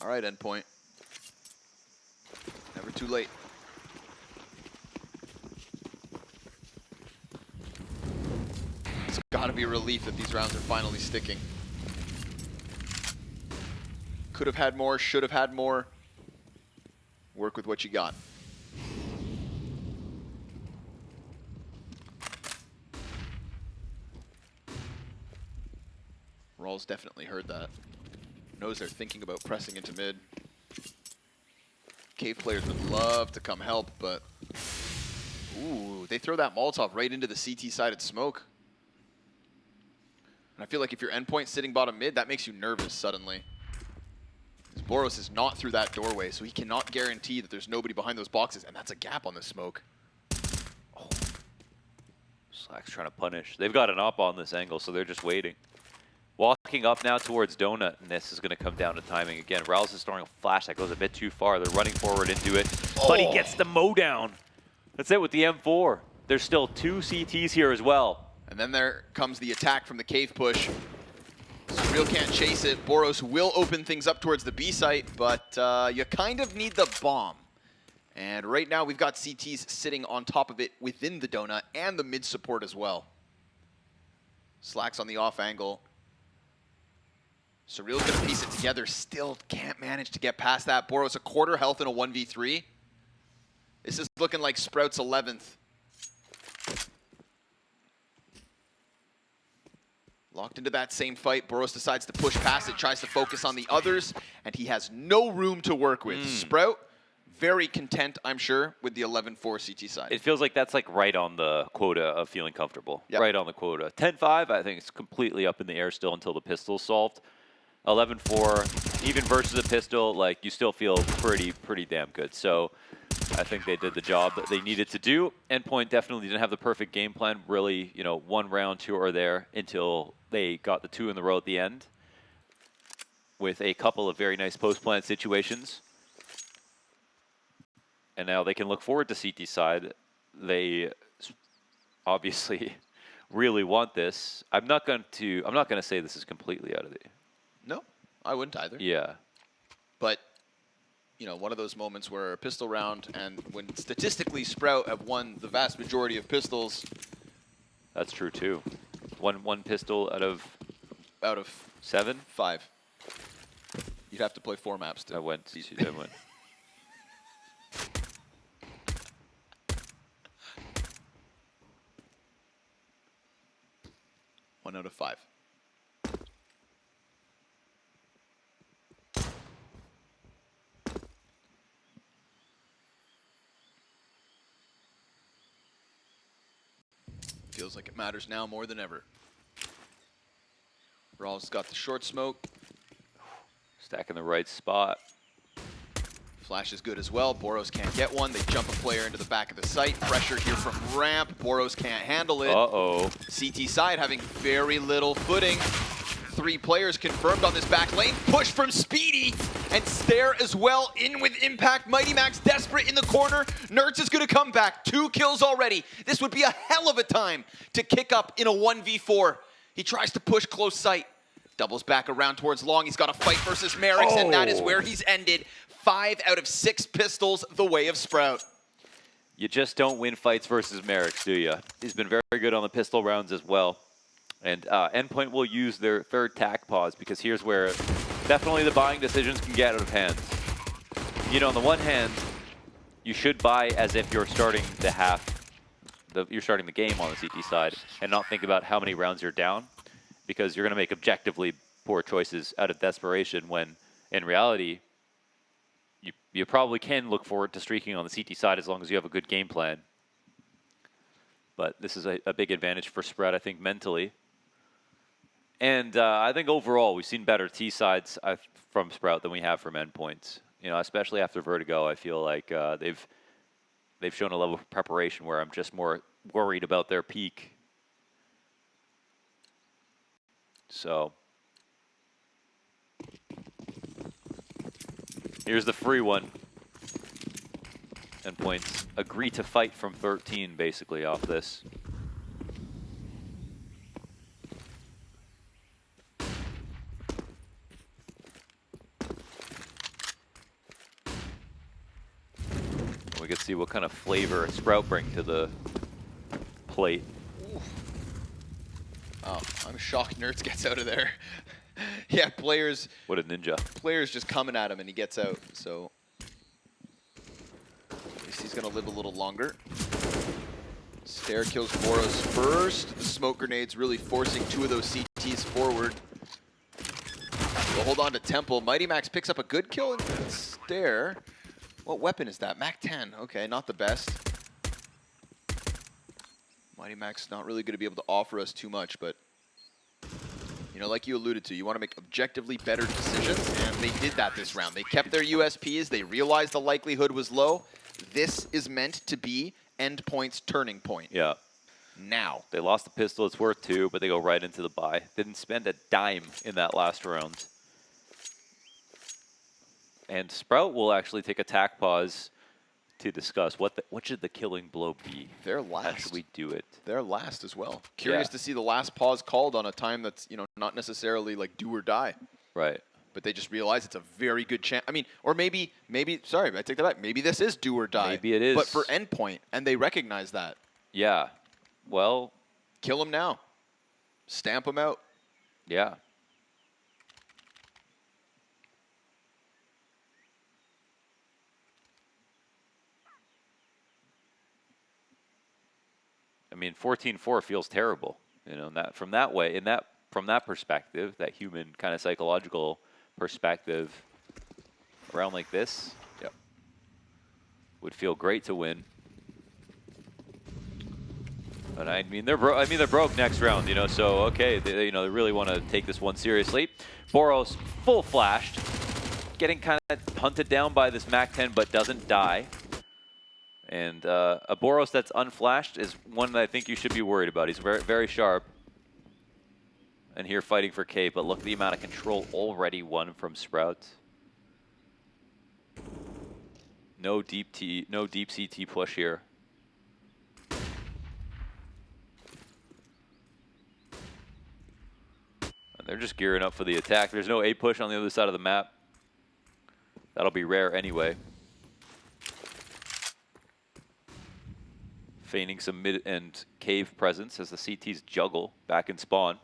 Speaker 1: All right, Endpoint. Never too late. It's gotta be a relief that these rounds are finally sticking. Could have had more, should have had more. Work with what you got. RAALZ definitely heard that. Knows they're thinking about pressing into mid. Cave players would love to come help, but ooh, they throw that Molotov right into the CT-sided smoke. And I feel like if you're Endpoint sitting bottom mid, that makes you nervous suddenly. Boros is not through that doorway, so he cannot guarantee that there's nobody behind those boxes, and that's a gap on the smoke.
Speaker 2: Oh. slaxz trying to punish. They've got an op on this angle, so they're just waiting. Walking up now towards Donut, and this is going to come down to timing again. RAALZ is throwing a flash that goes a bit too far. They're running forward into it, but he gets the mow down. That's it with the M4. There's still 2 CTs here as well.
Speaker 1: And then there comes the attack from the cave push. Surreal can't chase it. Boros will open things up towards the B site, but you kind of need the bomb. And right now we've got CTs sitting on top of it within the donut and the mid support as well. slaxz on the off angle. Surreal's gonna piece it together, still can't manage to get past that. Boros a quarter health in a 1v3. This is looking like Sprout's 11th. Locked into that same fight, Boros decides to push past it, tries to focus on the others, and he has no room to work with. Sprout, very content, I'm sure, with the 11-4 CT side.
Speaker 2: It feels like that's like right on the quota of feeling comfortable.
Speaker 1: Yep.
Speaker 2: Right on the quota. 10-5, I think it's completely up in the air still until the pistol's solved. 11-4, even versus a pistol, like you still feel pretty damn good. So I think they did the job that they needed to do. Endpoint definitely didn't have the perfect game plan. Really, you know, 1 round, 2 are there until they got the 2 in the row at the end with a couple of very nice post-plant situations. And now they can look forward to CT side. They obviously really want this. I'm not going to say this is completely out of the...
Speaker 1: No, I wouldn't either.
Speaker 2: Yeah.
Speaker 1: But, you know, one of those moments where a pistol round, and when statistically Sprout have won the vast majority of pistols.
Speaker 2: That's true too. One pistol out of 7?
Speaker 1: 5. You'd have to play 4 maps to.
Speaker 2: I went.
Speaker 1: 1 out of 5. Feels like it matters now more than ever. RAALZ's got the short smoke.
Speaker 2: Stack in the right spot.
Speaker 1: Flash is good as well. Boros can't get one. They jump a player into the back of the site. Pressure here from ramp. Boros can't handle it.
Speaker 2: Uh-oh.
Speaker 1: CT side having very little footing. 3 players confirmed on this back lane. Push from Spiidi and Staehr as well. In with impact. MiGHTYMAX desperate in the corner. Nertz is going to come back. 2 kills already. This would be a hell of a time to kick up in a 1v4. He tries to push close sight. Doubles back around towards long. He's got a fight versus Marix, and that is where he's ended. 5 out of 6 pistols the way of Sprout.
Speaker 2: You just don't win fights versus Marix, do you? He's been very good on the pistol rounds as well. And Endpoint will use their 3rd tack pause, because here's where definitely the buying decisions can get out of hand. You know, on the one hand, you should buy as if you're starting you're starting the game on the CT side, and not think about how many rounds you're down, because you're going to make objectively poor choices out of desperation when, in reality, you probably can look forward to streaking on the CT side as long as you have a good game plan. But this is a big advantage for Sprout, I think, mentally. And I think overall, we've seen better T sides from Sprout than we have from Endpoint. You know, especially after Vertigo, I feel like they've shown a level of preparation where I'm just more worried about their peak So here's the free one. Endpoints agree to fight from 13 basically off this. We can see what kind of flavor Sprout bring to the plate.
Speaker 1: Ooh. Oh, I'm shocked Nertz gets out of there. Yeah, players.
Speaker 2: What a ninja.
Speaker 1: Players just coming at him and he gets out. So at least he's gonna live a little longer. Staehr kills Boros first. The smoke grenades really forcing two of those CTs forward. We'll hold on to Temple. MiGHTYMAX picks up a good kill in Staehr. What weapon is that? Mac 10. Okay, not the best. MiGHTYMAX not really going to be able to offer us too much, but you know, like you alluded to, you want to make objectively better decisions, and they did that this round. They kept their USPs. They realized the likelihood was low. This is meant to be Endpoint's turning point.
Speaker 2: Yeah.
Speaker 1: Now.
Speaker 2: They lost the pistol, it's worth 2, but they go right into the buy. Didn't spend a dime in that last round. And Sprout will actually take a tack pause to discuss what should the killing blow be.
Speaker 1: They're last.
Speaker 2: How should we do it?
Speaker 1: They're last as well. Curious
Speaker 2: Yeah.
Speaker 1: to see the last pause called on a time that's, you know, not necessarily like do or die.
Speaker 2: Right.
Speaker 1: But they just realize it's a very good chance. I mean, or maybe, sorry, I take that back. Maybe this is do or die.
Speaker 2: Maybe it is.
Speaker 1: But for Endpoint, and they recognize that.
Speaker 2: Yeah. Well.
Speaker 1: Kill him now. Stamp him out.
Speaker 2: Yeah. I mean, 14-4 feels terrible, you know. From that perspective, that human kind of psychological perspective, around like this,
Speaker 1: yep,
Speaker 2: would feel great to win. But I mean, they're broke next round, you know. So okay, they really want to take this one seriously. Boros full flashed, getting kind of hunted down by this Mac 10, but doesn't die. And a Boros that's unflashed is one that I think you should be worried about. He's very, very sharp. And here fighting for Cave, but look at the amount of control already won from Sprout. No deep CT push here. And they're just gearing up for the attack. There's no A push on the other side of the map. That'll be rare anyway. Feigning some mid and cave presence as the CTs juggle back in spawn.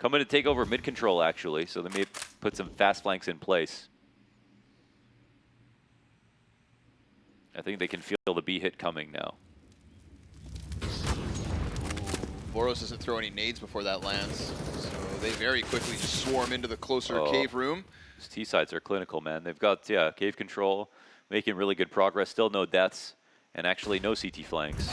Speaker 2: Coming to take over mid control actually, so they may put some fast flanks in place. I think they can feel the B hit coming now.
Speaker 1: Boros doesn't throw any nades before that lands, so they very quickly just swarm into the closer cave room.
Speaker 2: These T-sides are clinical, man. They've got, yeah, cave control, making really good progress, still no deaths. And actually no CT flanks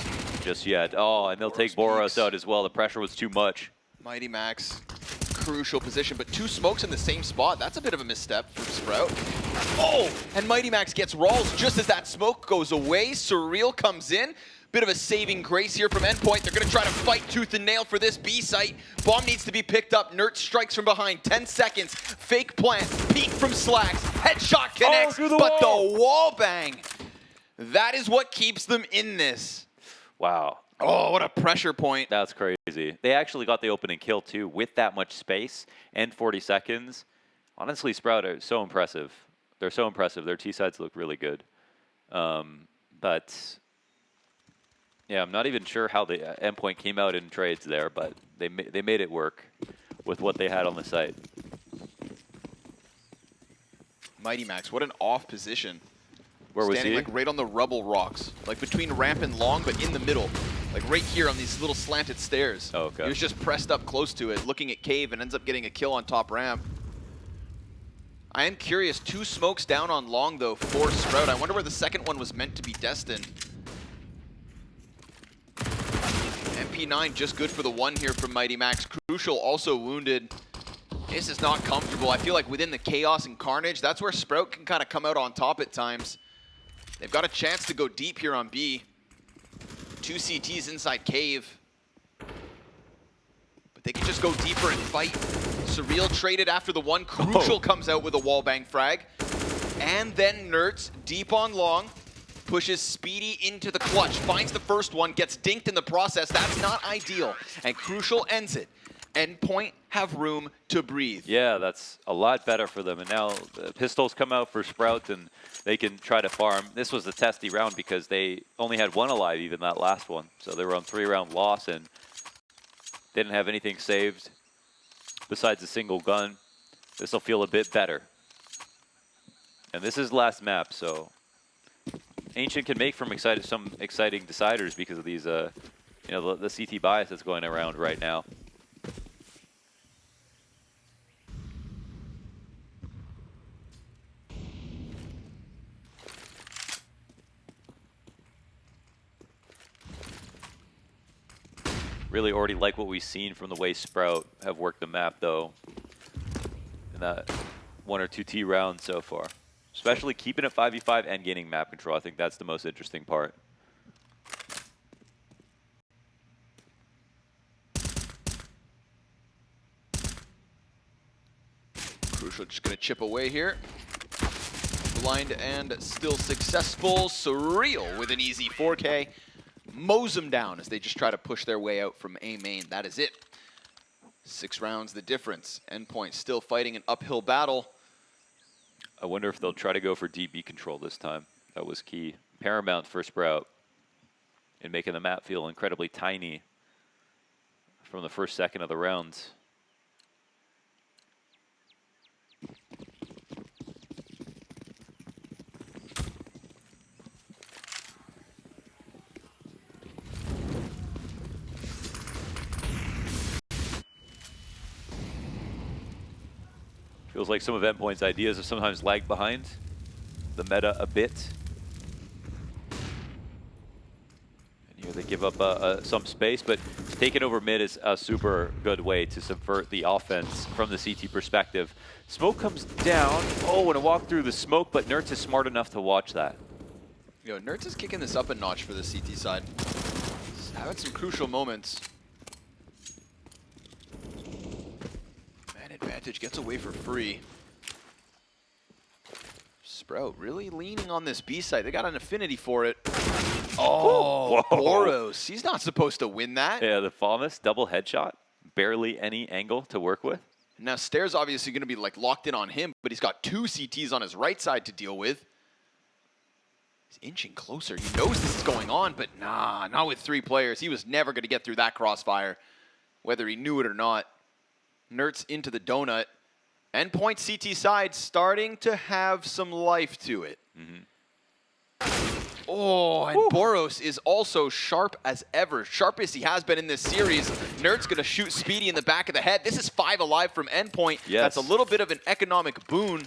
Speaker 2: just yet. Oh, and they'll take Boros out as well. The pressure was too much.
Speaker 1: MiGHTYMAX, crucial position, but two smokes in the same spot. That's a bit of a misstep for Sprout. Oh, and MiGHTYMAX gets RAALZ just as that smoke goes away. Surreal comes in. Bit of a saving grace here from Endpoint. They're going to try to fight tooth and nail for this B site. Bomb needs to be picked up. Nertz strikes from behind. 10 seconds. Fake plant. Peek from slaxz. Headshot connects, but the wall bang. That is what keeps them in this.
Speaker 2: Wow.
Speaker 1: Oh, what a pressure point.
Speaker 2: That's crazy. They actually got the opening kill, too, with that much space and 40 seconds. Honestly, Sprout are so impressive. They're so impressive. Their T-sides look really good. But, yeah, I'm not even sure how the Endpoint came out in trades there, but they made it work with what they had on the site.
Speaker 1: MiGHTYMAX, what an off position.
Speaker 2: Where was he?
Speaker 1: Standing like right on the rubble rocks, like between ramp and long, but in the middle, like right here on these little slanted stairs.
Speaker 2: Oh, okay.
Speaker 1: He was just pressed up close to it, looking at cave, and ends up getting a kill on top ramp. I am curious, 2 smokes down on long though for Sprout. I wonder where the second one was meant to be destined. MP9 just good for the 1 here from MiGHTYMAX. Crucial also wounded. This is not comfortable. I feel like within the chaos and carnage, that's where Sprout can kind of come out on top at times. They've got a chance to go deep here on B. 2 CTs inside cave. But but they can just go deeper and fight. Surreal traded after the one. Crucial comes out with a wallbang frag. And then Nertz, deep on long, pushes Spiidi into the clutch, finds the first one, gets dinked in the process. That's not ideal. And Crucial ends it. Endpoint have room to breathe.
Speaker 2: Yeah, that's a lot better for them. And now the pistols come out for Sprout, and they can try to farm. This was a testy round because they only had one alive, even that last one. So they were on 3-round loss, and they didn't have anything saved besides a single gun. This will feel a bit better. And this is last map, so Ancient can make from some exciting deciders because of these, you know, the CT bias that's going around right now. Really already like what we've seen from the way Sprout have worked the map, though, in that 1 or 2 T rounds so far. Especially keeping it 5v5 and gaining map control. I think that's the most interesting part.
Speaker 1: Crucial just going to chip away here. Blind and still successful. Surreal with an easy 4K. Mows them down as they just try to push their way out from A main. That is it. 6 rounds the difference. Endpoint still fighting an uphill battle.
Speaker 2: I wonder if they'll try to go for DB control this time. That was key. Paramount for Sprout in making the map feel incredibly tiny from the first second of the rounds. Feels like some of Endpoint's ideas have sometimes lagged behind the meta a bit. And here they give up some space, but taking over mid is a super good way to subvert the offense from the CT perspective. Smoke comes down. Oh, and a walk through the smoke, but Nertz is smart enough to watch that.
Speaker 1: Yo, Nertz is kicking this up a notch for the CT side. He's having some crucial moments. Advantage gets away for free. Sprout really leaning on this B side. They got an affinity for it. Oh, Boros. He's not supposed to win that.
Speaker 2: Yeah, the Falmus double headshot. Barely any angle to work with.
Speaker 1: Now Staehr's obviously going to be like locked in on him, but he's got 2 CTs on his right side to deal with. He's inching closer. He knows this is going on, but nah, not with 3 players. He was never going to get through that crossfire, whether he knew it or not. Nertz into the donut. Endpoint CT side starting to have some life to it. Oh, and Boros is also sharp as ever. Sharpest he has been in this series. Nertz going to shoot Spiidi in the back of the head. This is 5 alive from Endpoint.
Speaker 2: Yes.
Speaker 1: That's a little bit of an economic boon.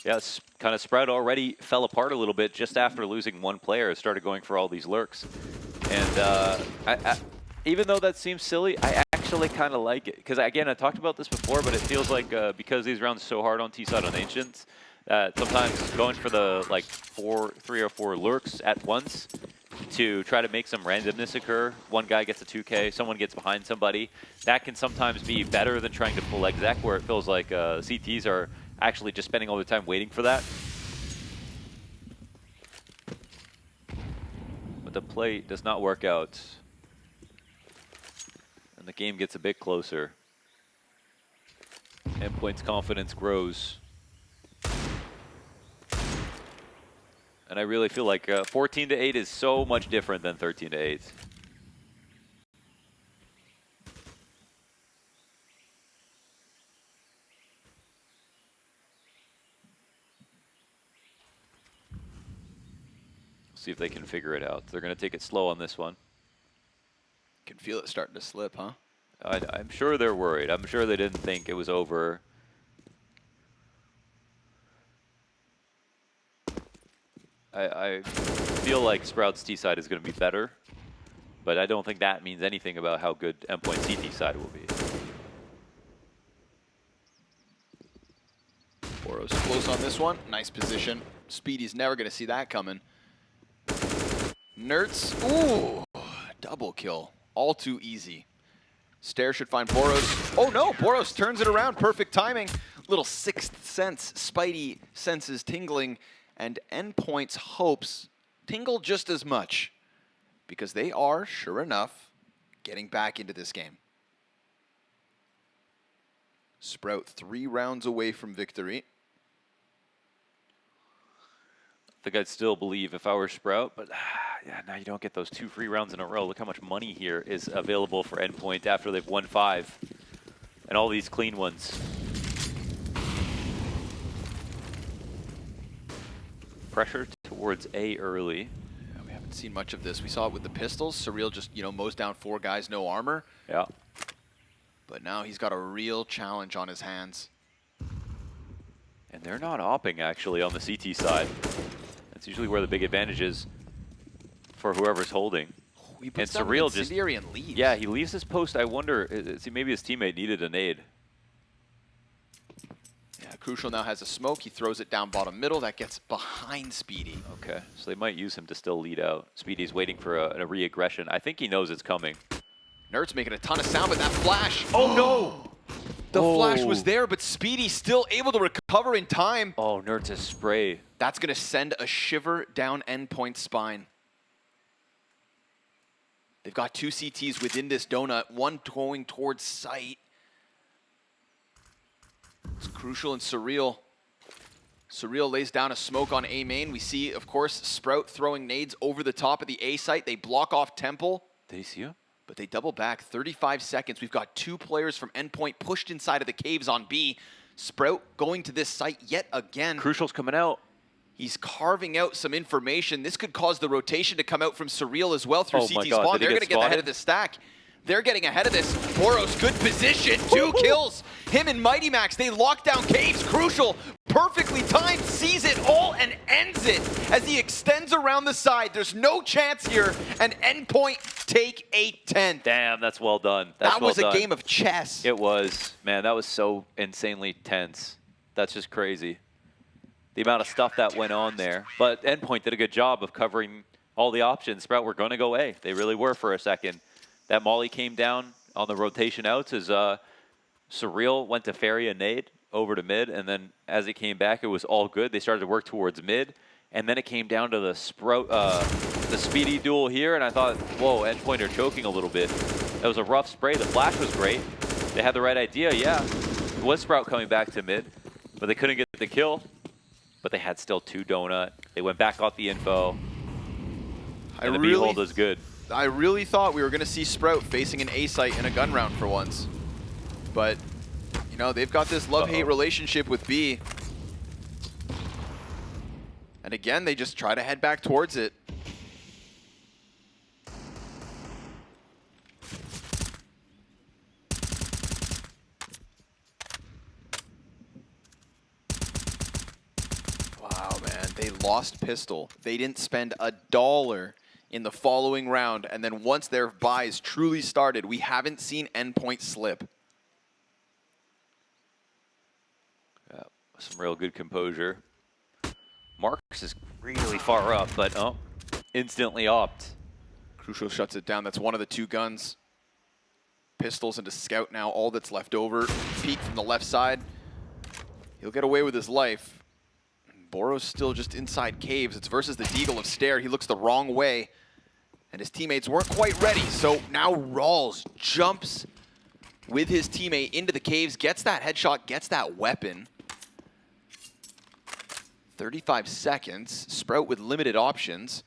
Speaker 2: Yeah, kind of Sprout already fell apart a little bit just after losing 1 player. It started going for all these lurks. And even though that seems silly, I actually kind of like it. Because, again, I talked about this before, but it feels like because these rounds are so hard on T-side on Ancients, that sometimes going for the, like, 3 or 4 lurks at once to try to make some randomness occur. One guy gets a 2K, someone gets behind somebody. That can sometimes be better than trying to full exec, where it feels like CTs are actually just spending all their time waiting for that. But the play does not work out. And the game gets a bit closer. Endpoint's confidence grows. And I really feel like 14-8 is so much different than 13-8. See if they can figure it out. They're going to take it slow on this one.
Speaker 1: Can feel it starting to slip, huh?
Speaker 2: I'm sure they're worried. I'm sure they didn't think it was over. I feel like Sprout's T side is going to be better, but I don't think that means anything about how good Endpoint CT side will be.
Speaker 1: Boros close on this one. Nice position. Spiidi's never going to see that coming. Nertz, ooh, double kill. All too easy. Staehr should find Boros. Oh no, Boros turns it around. Perfect timing. Little sixth sense, Spiidi senses tingling, and Endpoint's hopes tingle just as much because they are, sure enough, getting back into this game. Sprout 3 rounds away from victory.
Speaker 2: I think I'd still believe if I were Sprout, but yeah, now you don't get those 2 free rounds in a row. Look how much money here is available for Endpoint after they've won 5. And all these clean ones. Pressure towards A early.
Speaker 1: Yeah, we haven't seen much of this. We saw it with the pistols. Surreal just, mows down 4 guys, no armor.
Speaker 2: Yeah.
Speaker 1: But now he's got a real challenge on his hands.
Speaker 2: And they're not opping, actually, on the CT side. That's usually where the big advantage is for whoever's holding.
Speaker 1: He puts
Speaker 2: and
Speaker 1: down
Speaker 2: Surreal
Speaker 1: an incendiary and leaves.
Speaker 2: Yeah, he leaves his post. I wonder, maybe his teammate needed a nade.
Speaker 1: Yeah, Crucial now has a smoke. He throws it down bottom middle. That gets behind Spiidi.
Speaker 2: Okay, so they might use him to still lead out. Spiidi's waiting for a re-aggression. I think he knows it's coming.
Speaker 1: Nertz making a ton of sound, but that flash. Oh no! The flash was there, but Spiidi still able to recover in time.
Speaker 2: Oh, Nertz's spray.
Speaker 1: That's going to send a shiver down Endpoint's spine. They've got 2 CTs within this donut, one going towards site. It's Crucial and Surreal. Surreal lays down a smoke on A main. We see, of course, Sprout throwing nades over the top of the A site. They block off Temple.
Speaker 2: Did he see him?
Speaker 1: But they double back. 35 seconds. We've got 2 players from Endpoint pushed inside of the caves on B. Sprout going to this site yet again.
Speaker 2: Crucial's coming out.
Speaker 1: He's carving out some information. This could cause the rotation to come out from Surreal as well through CT spawn. They're going to get ahead of the stack. They're getting ahead of this. Boros, good position. 2 kills. Him and MiGHTYMAX, they lock down caves. Crucial, perfectly timed, sees it all and ends it as he extends around the side. There's no chance here, and Endpoint take 8-10.
Speaker 2: Damn, that's well done. That
Speaker 1: was a game of chess.
Speaker 2: It was. Man, that was so insanely tense. That's just crazy. The amount of stuff that went on there. But Endpoint did a good job of covering all the options. Sprout were going to go A. They really were for a second. That molly came down on the rotation outs as Surreal went to ferry a nade over to mid, and then as it came back, it was all good. They started to work towards mid, and then it came down to the Spiidi duel here, and I thought, whoa, Endpoint are choking a little bit. That was a rough spray. The flash was great. They had the right idea, yeah. It was Sprout coming back to mid, but they couldn't get the kill. But they had still 2 donut. They went back, got the info, and the B-hold is good.
Speaker 1: I really thought we were going to see Sprout facing an A site in a gun round for once. But, they've got this love-hate relationship with B. And again, they just try to head back towards it. Wow, man. They lost pistol. They didn't spend $1 in the following round, and then once their buys truly started, we haven't seen Endpoint slip.
Speaker 2: Yeah, some real good composure. Marix is really far up, but instantly opt.
Speaker 1: Crucial shuts it down. That's one of the 2 guns. Pistols into Scout now, all that's left over. Peek from the left side. He'll get away with his life. Boros still just inside caves. It's versus the Deagle of Staehr. He looks the wrong way, and his teammates weren't quite ready. So now RAALZ jumps with his teammate into the caves, gets that headshot, gets that weapon. 35 seconds. Sprout with limited options,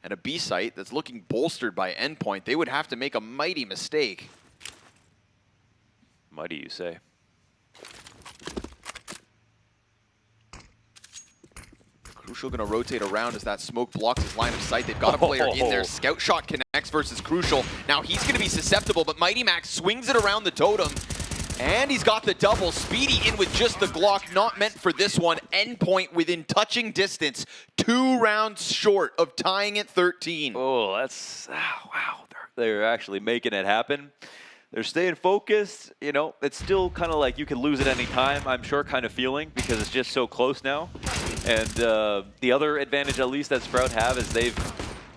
Speaker 1: and a B site that's looking bolstered by Endpoint. They would have to make a mighty mistake.
Speaker 2: Mighty, you say?
Speaker 1: Crucial going to rotate around as that smoke blocks his line of sight. They've got a player in there. Scout shot connects versus Crucial. Now he's going to be susceptible, but MiGHTYMAX swings it around the totem. And he's got the double. Spiidi in with just the Glock, not meant for this one. Endpoint within touching distance. 2 rounds short of tying at 13.
Speaker 2: Oh, that's, wow. They're actually making it happen. They're staying focused. It's still kind of like you can lose at any time, I'm sure, kind of feeling, because it's just so close now. And the other advantage, at least, that Sprout have is they've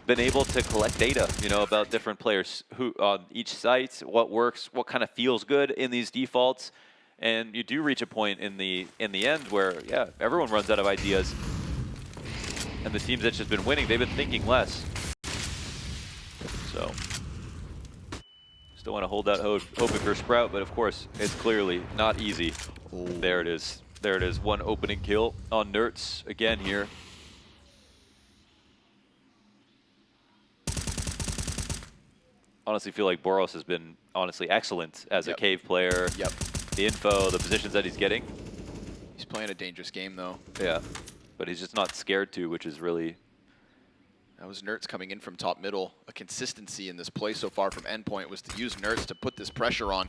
Speaker 2: been able to collect data, you know, about different players who on each site, what works, what kind of feels good in these defaults, and you do reach a point in the end where, yeah, everyone runs out of ideas, and the teams that's just been winning, they've been thinking less. So, still want to hold out hope for Sprout, but of course, it's clearly not easy.
Speaker 1: Oh.
Speaker 2: There it is. There it is. One opening kill on Nertz again here. Honestly, feel like Boros has been honestly excellent as a cave player.
Speaker 1: Yep.
Speaker 2: The info, the positions that he's getting.
Speaker 1: He's playing a dangerous game, though.
Speaker 2: Yeah, but he's just not scared to, which is really...
Speaker 1: That was Nertz coming in from top middle. A consistency in this play so far from Endpoint was to use Nertz to put this pressure on.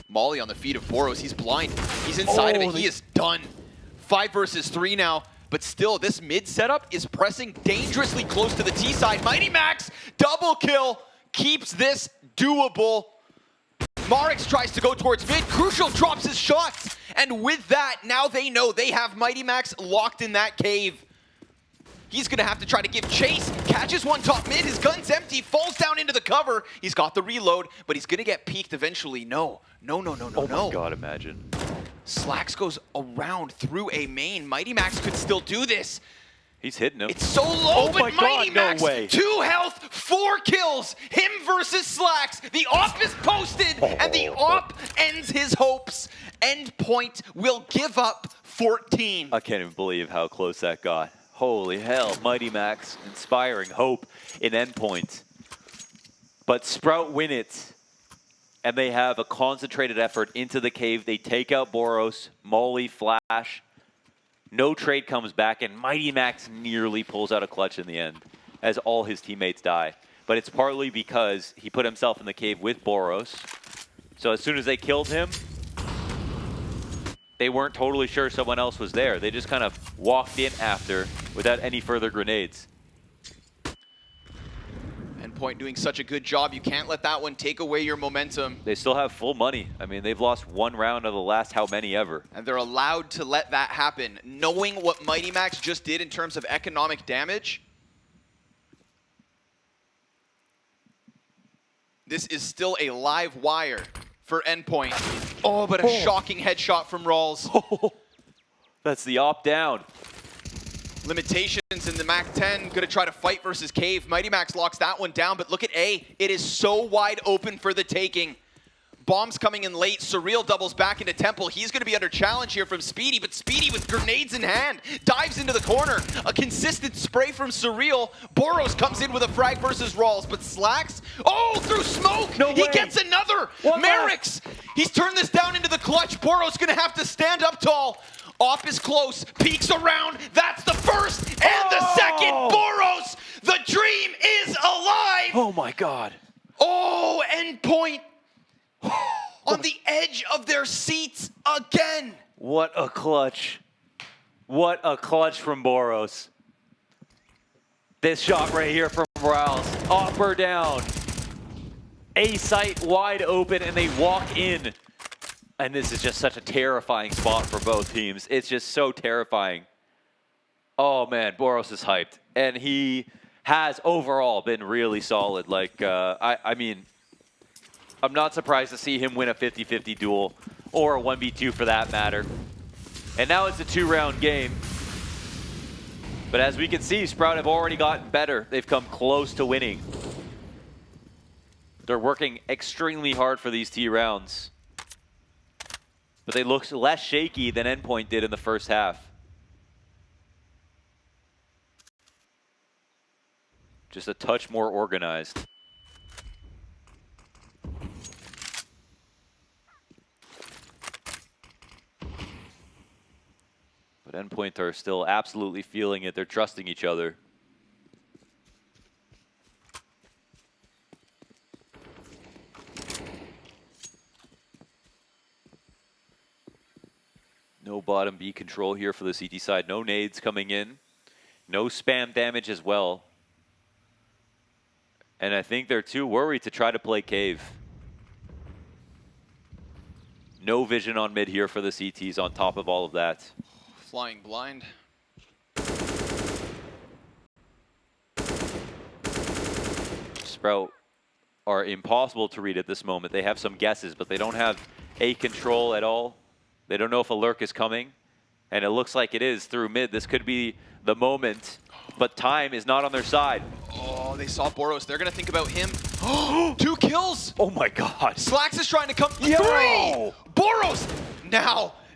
Speaker 1: Molly on the feet of Boros. He's blind. He's inside of it. He is done. 5 versus 3 now. But still, this mid setup is pressing dangerously close to the T side. MiGHTYMAX, double kill, keeps this doable. Marix tries to go towards mid. Crucial drops his shots. And with that, now they know they have MiGHTYMAX locked in that cave. He's going to have to try to give chase. Catches one top mid. His gun's empty. Falls down into the cover. He's got the reload, but he's going to get peeked eventually. No. Oh
Speaker 2: my God, imagine.
Speaker 1: slaxz goes around through a main. MiGHTYMAX could still do this.
Speaker 2: He's hitting him.
Speaker 1: It's so low, but MiGHTYMAX,
Speaker 2: no way.
Speaker 1: 2 health, 4 kills. Him versus slaxz. The op is posted, and the op ends his hopes. Endpoint will give up 14.
Speaker 2: I can't even believe how close that got. Holy hell, MiGHTYMAX inspiring hope in Endpoint. But Sprout win it, and they have a concentrated effort into the cave. They take out Boros, Molly, Flash. No trade comes back, and MiGHTYMAX nearly pulls out a clutch in the end as all his teammates die. But it's partly because he put himself in the cave with Boros. So as soon as they killed him, they weren't totally sure someone else was there. They just kind of walked in after without any further grenades.
Speaker 1: Endpoint doing such a good job. You can't let that one take away your momentum.
Speaker 2: They still have full money. I mean, they've lost 1 round of the last how many ever.
Speaker 1: And they're allowed to let that happen. Knowing what MiGHTYMAX just did in terms of economic damage, this is still a live wire for Endpoint. Oh, but a shocking headshot from RAALZ.
Speaker 2: That's the op down.
Speaker 1: Limitations in the MAC-10, gonna try to fight versus Cave. MiGHTYMAX locks that one down, but look at A. It is so wide open for the taking. Bombs coming in late. Surreal doubles back into Temple. He's gonna be under challenge here from Spiidi, but Spiidi with grenades in hand dives into the corner. A consistent spray from Surreal. Boros comes in with a frag versus RAALZ, but slaxz, oh, through smoke!
Speaker 2: No way.
Speaker 1: He gets another! Marix! He's turned this down into the clutch. Boros gonna have to stand up tall. Op is close, peeks around, that's the first and the second. Boros, the dream is alive.
Speaker 2: Oh my God.
Speaker 1: Oh, Endpoint on the edge of their seats again.
Speaker 2: What a clutch. What a clutch from Boros. This shot right here from RAALZ, up or down. A site wide open and they walk in. And this is just such a terrifying spot for both teams. It's just so terrifying. Oh man, Boros is hyped. And he has overall been really solid. Like, I mean, I'm not surprised to see him win a 50-50 duel, or a 1v2 for that matter. And now it's a 2-round game. But as we can see, Sprout have already gotten better. They've come close to winning. They're working extremely hard for these T rounds. But they look less shaky than Endpoint did in the first half. Just a touch more organized. But Endpoint are still absolutely feeling it. They're trusting each other. No bottom B control here for the CT side. No nades coming in. No spam damage as well. And I think they're too worried to try to play cave. No vision on mid here for the CTs on top of all of that.
Speaker 1: Flying blind.
Speaker 2: Sprout are impossible to read at this moment. They have some guesses, but they don't have A control at all. They don't know if a lurk is coming, and it looks like it is through mid. This could be the moment, but time is not on their side.
Speaker 1: Oh, they saw Boros. They're going to think about him. 2 kills.
Speaker 2: Oh my god.
Speaker 1: slaxz is trying to come.
Speaker 2: Yo!
Speaker 1: 3! Boros!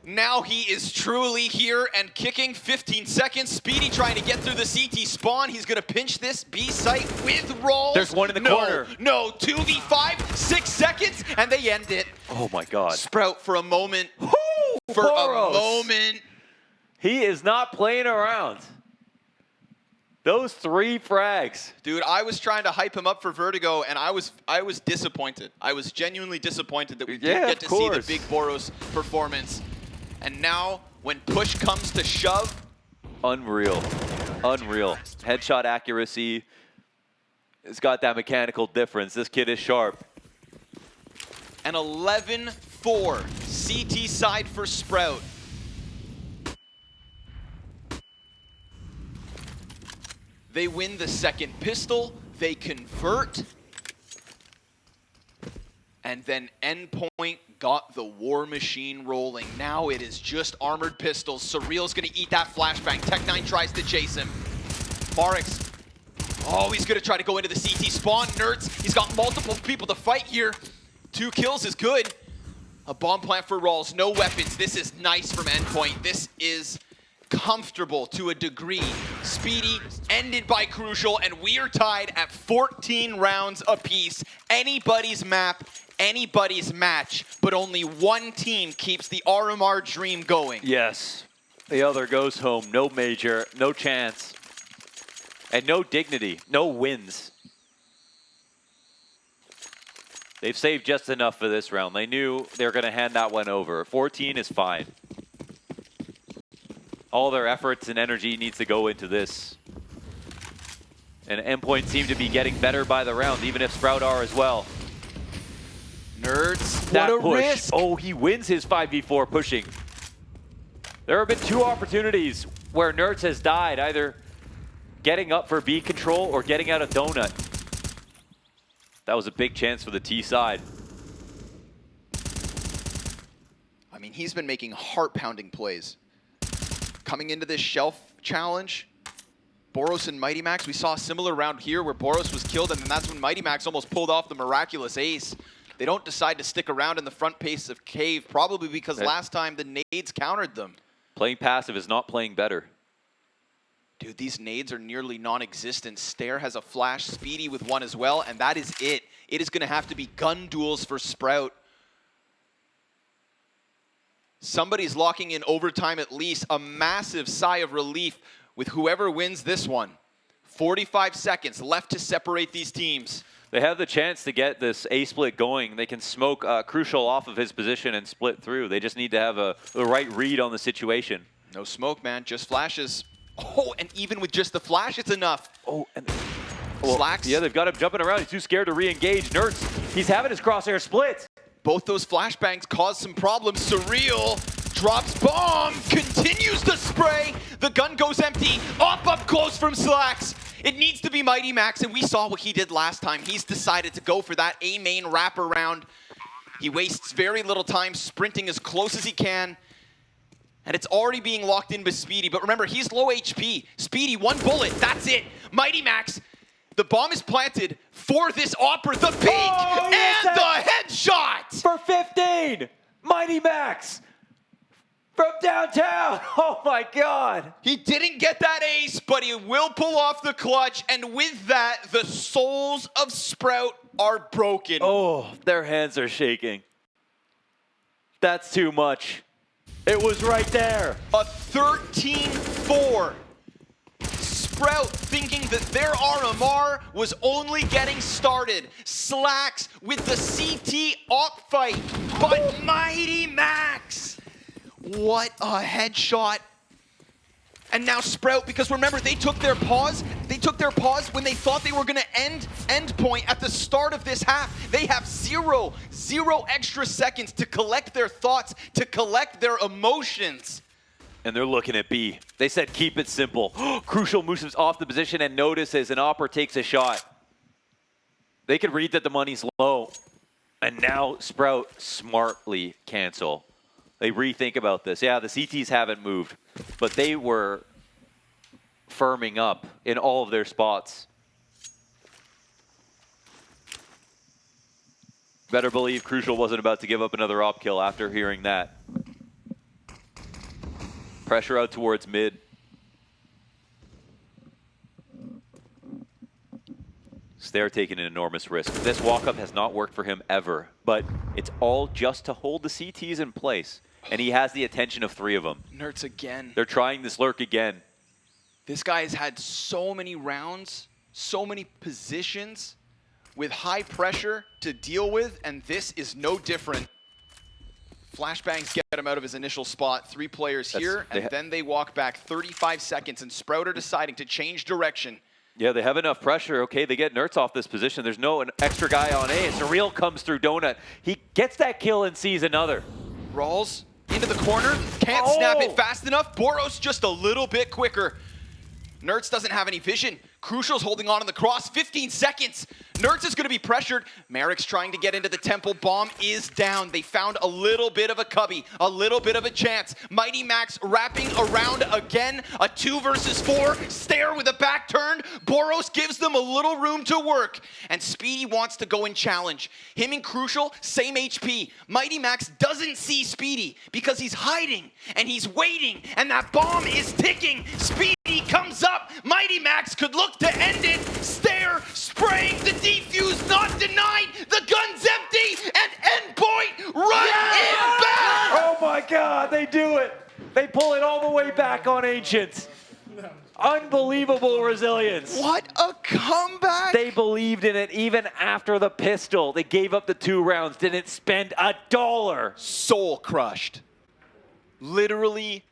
Speaker 1: Now he is truly here and kicking. 15 seconds. Spiidi trying to get through the CT spawn. He's going to pinch this B site with RAALZ.
Speaker 2: There's one in the corner.
Speaker 1: No, 2v5, 6 seconds, and they end it.
Speaker 2: Oh my god.
Speaker 1: Sprout for a moment.
Speaker 2: Boros. He is not playing around. Those 3 frags.
Speaker 1: Dude, I was trying to hype him up for Vertigo, and I was disappointed. I was genuinely disappointed that we didn't get to see the big Boros performance. And now, when push comes to shove...
Speaker 2: Unreal. Unreal. Headshot accuracy. It's got that mechanical difference. This kid is sharp.
Speaker 1: An 11-4 CT side for Sprout. They win the second pistol, they convert, and then Endpoint got the war machine rolling. Now it is just armored pistols. Surreal's gonna eat that flashbang. Tech9 tries to chase him. Marix, oh, he's gonna try to go into the CT spawn. Nertz, he's got multiple people to fight here. 2 kills is good. A bomb plant for RAALZ, no weapons. This is nice from Endpoint. This is comfortable to a degree. Spiidi ended by Crucial, and we are tied at 14 rounds apiece. Anybody's map, anybody's match, but only one team keeps the RMR dream going.
Speaker 2: Yes. The other goes home. No major, no chance, and no dignity, no wins. They've saved just enough for this round. They knew they were going to hand that one over. 14 is fine. All their efforts and energy needs to go into this. And Endpoint seem to be getting better by the round, even if Sprout are as well.
Speaker 1: Nertz,
Speaker 2: That
Speaker 1: what a
Speaker 2: push.
Speaker 1: risk.
Speaker 2: Oh, he wins his 5v4 pushing. There have been 2 opportunities where Nertz has died, either getting up for B control or getting out of donut. That was a big chance for the T side.
Speaker 1: I mean, he's been making heart-pounding plays. Coming into this shelf challenge, Boros and MiGHTYMAX, we saw a similar round here where Boros was killed, and then that's when MiGHTYMAX almost pulled off the miraculous ace. They don't decide to stick around in the front pace of Cave, probably because last time the nades countered them.
Speaker 2: Playing passive is not playing better.
Speaker 1: Dude, these nades are nearly non-existent. Staehr has a flash, Spiidi with one as well, and that is it. It is going to have to be gun duels for Sprout. Somebody's locking in overtime at least. A massive sigh of relief with whoever wins this one. 45 seconds left to separate these teams.
Speaker 2: They have the chance to get this A split going. They can smoke Crucial off of his position and split through. They just need to have the right read on the situation.
Speaker 1: No smoke, man. Just flashes. Oh, and even with just the flash, it's enough.
Speaker 2: Oh, and
Speaker 1: slaxz.
Speaker 2: Yeah, they've got him jumping around. He's too scared to re-engage. Nertz, he's having his crosshair split.
Speaker 1: Both those flashbangs cause some problems. Surreal drops bomb, continues to spray. The gun goes empty. Up close from slaxz. It needs to be MiGHTYMAX, and we saw what he did last time. He's decided to go for that A main wraparound. He wastes very little time sprinting as close as he can. And it's already being locked in with Spiidi. But remember, he's low HP. Spiidi, 1 bullet. That's it. MiGHTYMAX, the bomb is planted for this Opera. The peek and the headshot!
Speaker 2: For 15! MiGHTYMAX! From downtown! Oh my god!
Speaker 1: He didn't get that ace, but he will pull off the clutch. And with that, the souls of Sprout are broken.
Speaker 2: Oh, their hands are shaking. That's too much. It was right there.
Speaker 1: A 13-4. Sprout thinking that their RMR was only getting started. slaxz with the CT op fight. But MiGHTYMAX. What a headshot. And now Sprout, because remember, they took their pause. They took their pause when they thought they were going to end Endpoint at the start of this half. They have zero extra seconds to collect their thoughts, to collect their emotions.
Speaker 2: And they're looking at B. They said keep it simple. Crucial moves off the position and notices an Opera takes a shot. They could read that the money's low, and now Sprout smartly cancel. They rethink about this. Yeah, the CTs haven't moved, but they were firming up in all of their spots. Better believe Crucial wasn't about to give up another op kill after hearing that. Pressure out towards mid. Staehr taking an enormous risk. This walk-up has not worked for him ever, but it's all just to hold the CTs in place. And he has the attention of 3 of them.
Speaker 1: Nertz again.
Speaker 2: They're trying this lurk again.
Speaker 1: This guy has had so many rounds, so many positions with high pressure to deal with, and this is no different. Flashbangs get him out of his initial spot. 3 players here, and then they walk back 35 seconds, and Sprout are deciding to change direction.
Speaker 2: Yeah, they have enough pressure. Okay, they get Nertz off this position. There's no an extra guy on A. Surreal comes through Donut. He gets that kill and sees another.
Speaker 1: RAALZ into the corner. Can't snap it fast enough. Boros just a little bit quicker. Nertz doesn't have any vision. Crucial's holding on the cross. 15 seconds. Nertz is going to be pressured. Marix trying to get into the temple. Bomb is down. They found a little bit of a cubby, a little bit of a chance. MiGHTYMAX wrapping around again. A 2 versus 4. Staehr with a back turn. Boros gives them a little room to work. And Spiidi wants to go and challenge. Him and Crucial, same HP. MiGHTYMAX doesn't see Spiidi because he's hiding and he's waiting. And that bomb is ticking. Spiidi comes up. MiGHTYMAX could look to end it. Staehr spraying the defuse, not denied. The gun's empty, and Endpoint in back.
Speaker 2: Oh my God, they do it. They pull it all the way back on Ancients. Unbelievable resilience.
Speaker 1: What a comeback.
Speaker 2: They believed in it even after the pistol. They gave up the 2 rounds, didn't spend $1.
Speaker 1: Soul crushed. Literally